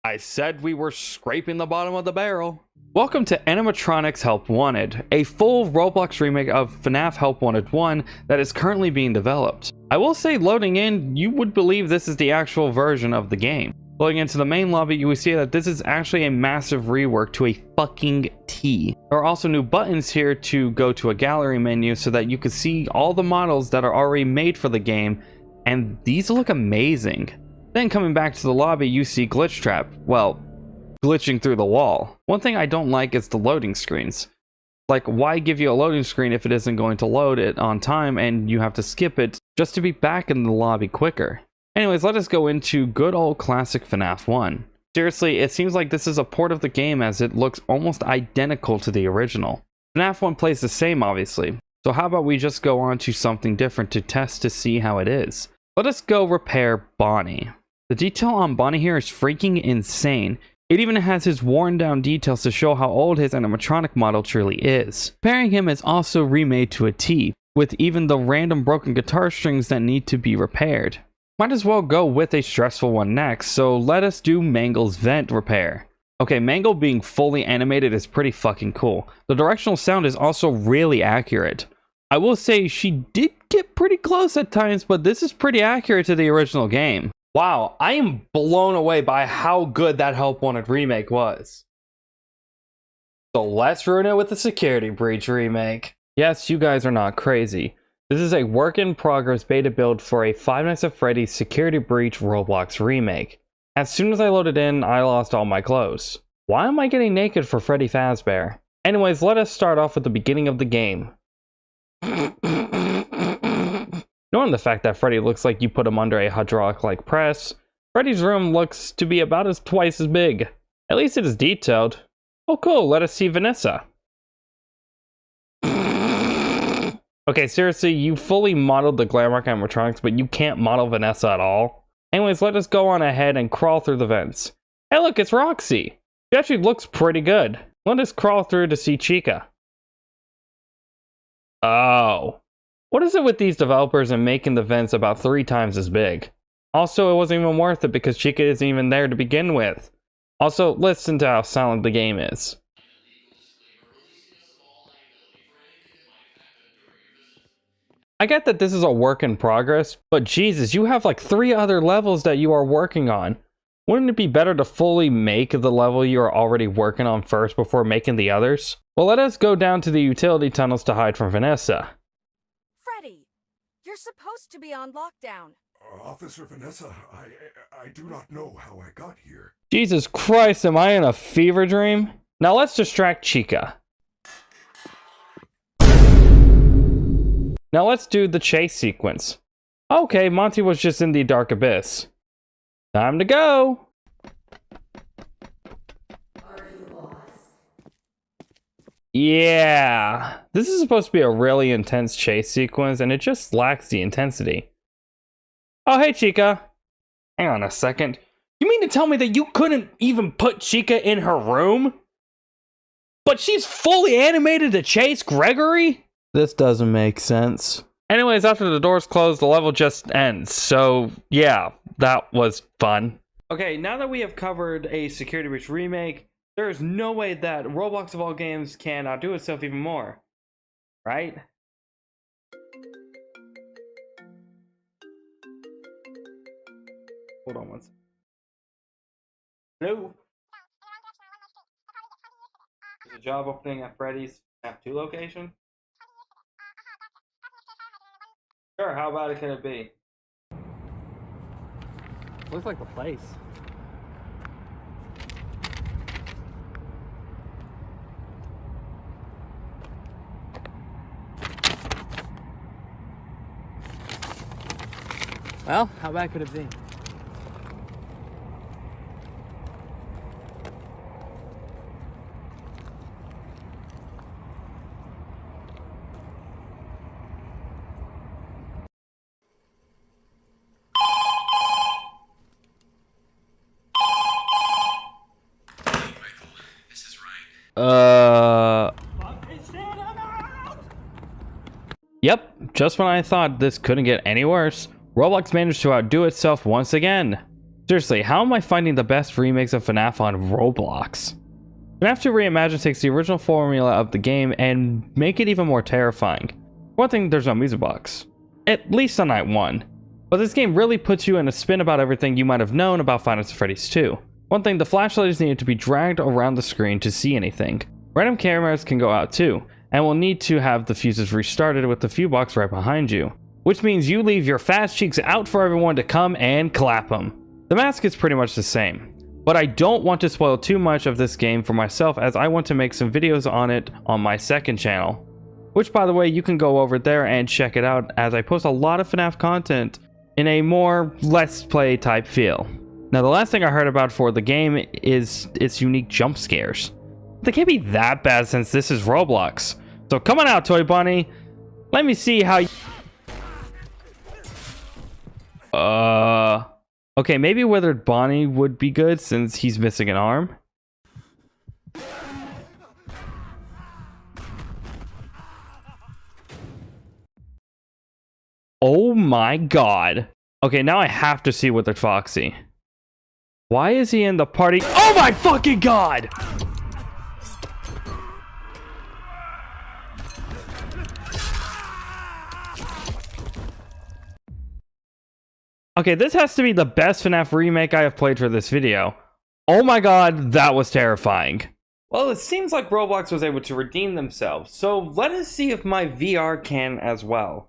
I said we were scraping the bottom of the barrel. Welcome to Animatronics Help Wanted, a full Roblox remake of FNAF Help Wanted 1 that is currently being developed. I will say, loading in, you would believe this is the actual version of the game. Going into the main lobby, you will see that this is actually a massive rework to a fucking T. There are also new buttons here to go to a gallery menu so that you can see all the models that are already made for the game, and these look amazing. Then coming back to the lobby, you see Glitch Trap. Well, glitching through the wall. One thing I don't like is the loading screens. Like, why give you a loading screen if it isn't going to load it on time and you have to skip it just to be back in the lobby quicker? Anyways, let us go into good old classic FNAF 1. Seriously, it seems like this is a port of the game as it looks almost identical to the original. FNAF 1 plays the same, obviously. So how about we just go on to something different to test to see how it is. Let us go repair Bonnie. The detail on Bonnie here is freaking insane. It even has his worn down details to show how old his animatronic model truly is. Repairing him is also remade to a T, with even the random broken guitar strings that need to be repaired. Might as well go with a stressful one next, so let us do Mangle's vent repair. Okay, Mangle being fully animated is pretty fucking cool. The directional sound is also really accurate. I will say she did get pretty close at times, but this is pretty accurate to the original game. Wow, I am blown away by how good that Help Wanted remake was. So let's ruin it with the Security Breach remake. Yes, you guys are not crazy. This is a work in progress beta build for a Five Nights at Freddy's Security Breach Roblox remake. As soon as I loaded in, I lost all my clothes. Why am I getting naked for Freddy Fazbear? Anyways, let us start off with the beginning of the game. Knowing the fact that Freddy looks like you put him under a hydraulic-like press, Freddy's room looks to be about twice as big. At least it is detailed. Oh cool, let us see Vanessa. Okay, seriously, you fully modeled the Glamrock animatronics, but you can't model Vanessa at all? Anyways, let us go on ahead and crawl through the vents. Hey look, it's Roxy! She actually looks pretty good. Let us crawl through to see Chica. Oh. What is it with these developers and making the vents about 3 times as big? Also, it wasn't even worth it because Chica isn't even there to begin with. Also, listen to how silent the game is. I get that this is a work in progress, but Jesus, you have like 3 other levels that you are working on. Wouldn't it be better to fully make the level you are already working on first before making the others? Well, let us go down to the utility tunnels to hide from Vanessa.
Freddy, you're supposed to be on lockdown.
Officer Vanessa, I do not know how I got here.
Jesus Christ, am I in a fever dream? Now let's distract Chica. Now let's do the chase sequence. Okay, Monty was just in the dark abyss. Time to go! Yeah! This is supposed to be a really intense chase sequence, and it just lacks the intensity. Oh, hey, Chica! Hang on a second. You mean to tell me that you couldn't even put Chica in her room? But she's fully animated to chase Gregory? This doesn't make sense. Anyways, after the doors close, the level just ends. So, yeah, that was fun. Okay, now that we have covered a Security Breach remake, there is no way that Roblox of all games can outdo itself even more. Right? Hold on one second. Hello? There's a job opening at Freddy's FNAF 2 location? Sure, how bad can it be? Looks like the place. Well, how bad could it be? Yep, just when I thought this couldn't get any worse, Roblox managed to outdo itself once again. Seriously, how am I finding the best remakes of FNAF on Roblox? FNAF 2 Reimagined takes the original formula of the game and make it even more terrifying. One thing, there's no music box. At least on night 1. But this game really puts you in a spin about everything you might have known about Five Nights at Freddy's 2. One thing, the flashlights needed to be dragged around the screen to see anything. Random cameras can go out too, and will need to have the fuses restarted with the fuse box right behind you. Which means you leave your fast cheeks out for everyone to come and clap them. The mask is pretty much the same. But I don't want to spoil too much of this game for myself, as I want to make some videos on it on my second channel. Which, by the way, you can go over there and check it out, as I post a lot of FNAF content in a more Let's Play type feel. Now, the last thing I heard about for the game is its unique jump scares. They can't be that bad since this is Roblox. So come on out, Toy Bunny. Let me see how you... Okay, maybe Withered Bonnie would be good since he's missing an arm. Oh my god. Okay, now I have to see Withered Foxy. Why is he in the party? Oh my fucking god! Okay, this has to be the best FNAF remake I have played for this video. Oh my god, that was terrifying. Well, it seems like Roblox was able to redeem themselves, so let us see if my VR can as well.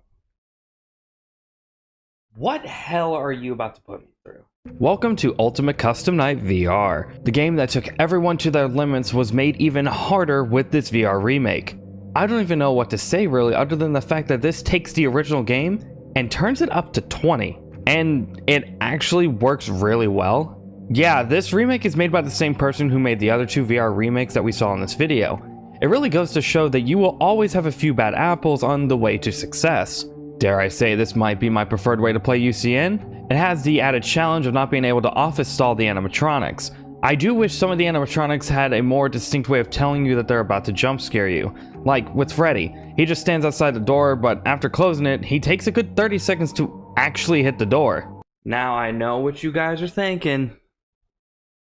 What hell are you about to put me through? Welcome to Ultimate Custom Night VR. The game that took everyone to their limits was made even harder with this VR remake. I don't even know what to say really, other than the fact that this takes the original game and turns it up to 20. And it actually works really well. Yeah, this remake is made by the same person who made the other two VR remakes that we saw in this video. It really goes to show that you will always have a few bad apples on the way to success. Dare I say this might be my preferred way to play UCN? It has the added challenge of not being able to office stall the animatronics. I do wish some of the animatronics had a more distinct way of telling you that they're about to jump scare you. Like with Freddy, he just stands outside the door, but after closing it, he takes a good 30 seconds to actually hit the door. Now I know what you guys are thinking.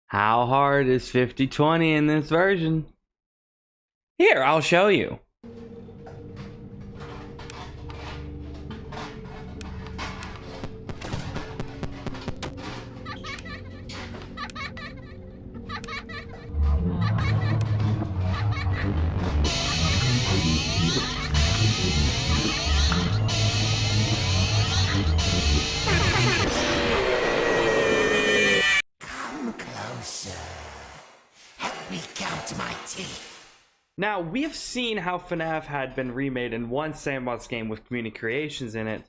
How hard is 50/20 in this version? Here, I'll show you. Now, we have seen how FNAF had been remade in one sandbox game with community creations in it,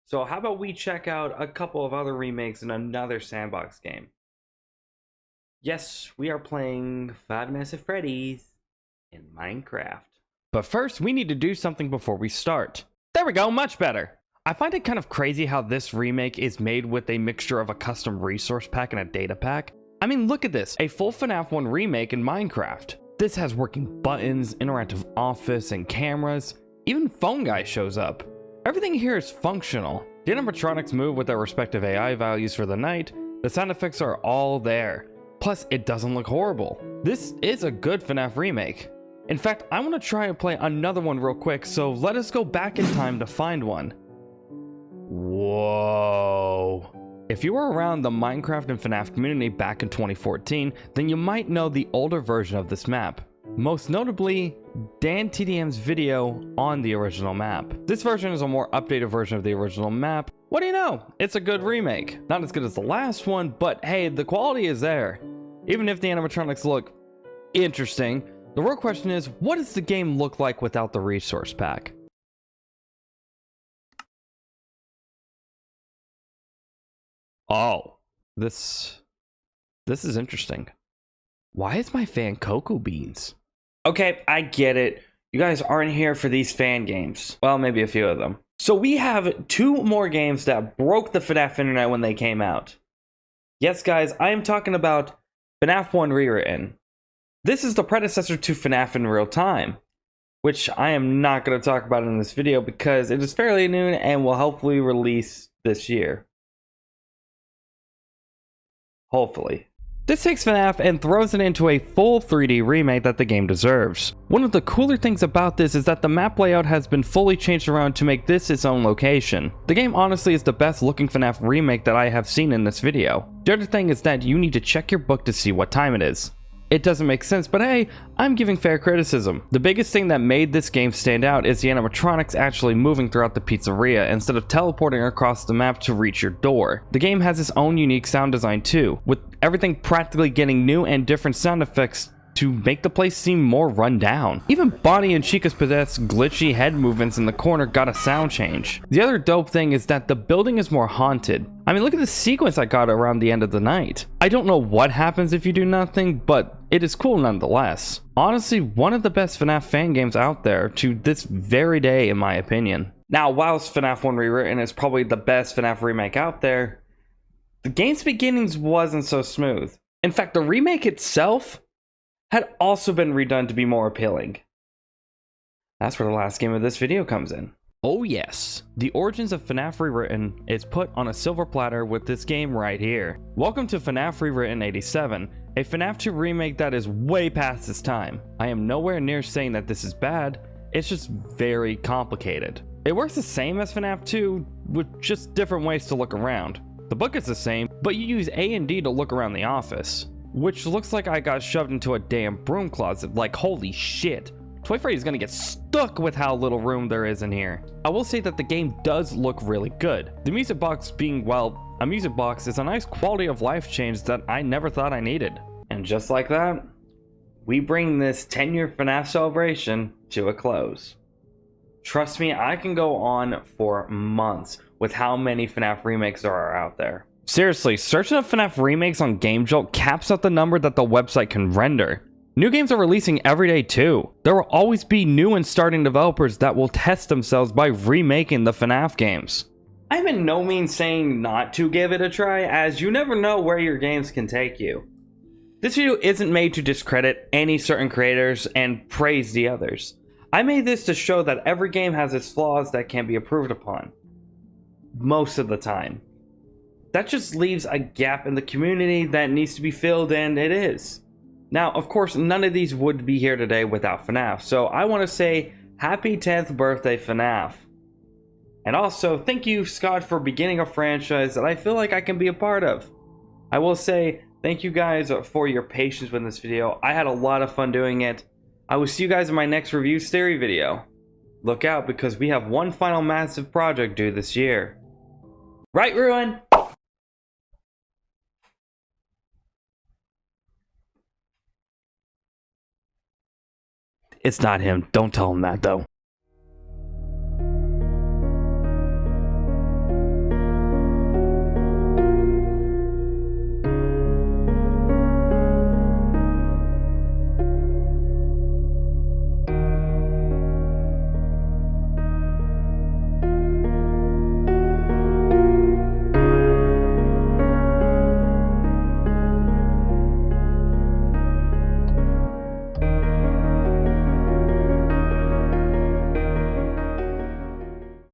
so how about we check out a couple of other remakes in another sandbox game? Yes, we are playing Five Nights at Freddy's in Minecraft. But first, we need to do something before we start. There we go, much better! I find it kind of crazy how this remake is made with a mixture of a custom resource pack and a data pack. I mean, look at this, a full FNAF 1 remake in Minecraft. This has working buttons, interactive office, and cameras. Even Phone Guy shows up. Everything here is functional. The animatronics move with their respective AI values for the night. The sound effects are all there. Plus, it doesn't look horrible. This is a good FNAF remake. In fact, I want to try and play another one real quick, so let us go back in time to find one. Whoa. If you were around the Minecraft and FNAF community back in 2014, then you might know the older version of this map. Most notably, Dan TDM's video on the original map. This version is a more updated version of the original map. What do you know? It's a good remake. Not as good as the last one, but hey, the quality is there. Even if the animatronics look interesting, the real question is, what does the game look like without the resource pack? Oh, this is interesting. Why is my fan Cocoa Beans? Okay, I get it. You guys aren't here for these fan games. Well, maybe a few of them. So we have two more games that broke the FNAF internet when they came out. Yes, guys, I am talking about FNAF 1 Rewritten. This is the predecessor to FNAF in Real Time, which I am not going to talk about in this video because it is fairly new and will hopefully release this year. Hopefully. This takes FNAF and throws it into a full 3D remake that the game deserves. One of the cooler things about this is that the map layout has been fully changed around to make this its own location. The game honestly is the best looking FNAF remake that I have seen in this video. The other thing is that you need to check your book to see what time it is. It doesn't make sense, but hey, I'm giving fair criticism. The biggest thing that made this game stand out is the animatronics actually moving throughout the pizzeria instead of teleporting across the map to reach your door. The game has its own unique sound design too, with everything practically getting new and different sound effects to make the place seem more run down. Even Bonnie and Chica's possessed glitchy head movements in the corner got a sound change. The other dope thing is that the building is more haunted. I mean, look at the sequence I got around the end of the night. I don't know what happens if you do nothing, but it is cool nonetheless. Honestly, one of the best FNAF fan games out there to this very day in my opinion. Now, whilst FNAF 1 Rewritten is probably the best FNAF remake out there, the game's beginnings wasn't so smooth. In fact, the remake itself had also been redone to be more appealing. That's where the last game of this video comes in. Oh yes, the origins of FNAF Rewritten is put on a silver platter with this game right here. Welcome to FNAF Rewritten 87, a FNAF 2 remake that is way past its time. I am nowhere near saying that this is bad, it's just very complicated. It works the same as FNAF 2, with just different ways to look around. The book is the same, but you use A and D to look around the office, which looks like I got shoved into a damn broom closet. Like, holy shit. Toy Freddy's gonna get stuck with how little room there is in here. I will say that the game does look really good. The music box being, well, a music box is a nice quality of life change that I never thought I needed. And just like that, we bring this 10-year FNAF celebration to a close. Trust me, I can go on for months with how many FNAF remakes there are out there. Seriously, searching up FNAF remakes on GameJolt caps out the number that the website can render. New games are releasing every day too. There will always be new and starting developers that will test themselves by remaking the FNAF games. I'm in no means saying not to give it a try, as you never know where your games can take you. This video isn't made to discredit any certain creators and praise the others. I made this to show that every game has its flaws that can be improved upon. Most of the time. That just leaves a gap in the community that needs to be filled, and it is. Now, of course, none of these would be here today without FNAF, so I want to say happy 10th birthday, FNAF. And also, thank you, Scott, for beginning a franchise that I feel like I can be a part of. I will say, thank you guys for your patience with this video. I had a lot of fun doing it. I will see you guys in my next reviews theory video. Look out, because we have one final massive project due this year. Right, Ruin? It's not him. Don't tell him that, though.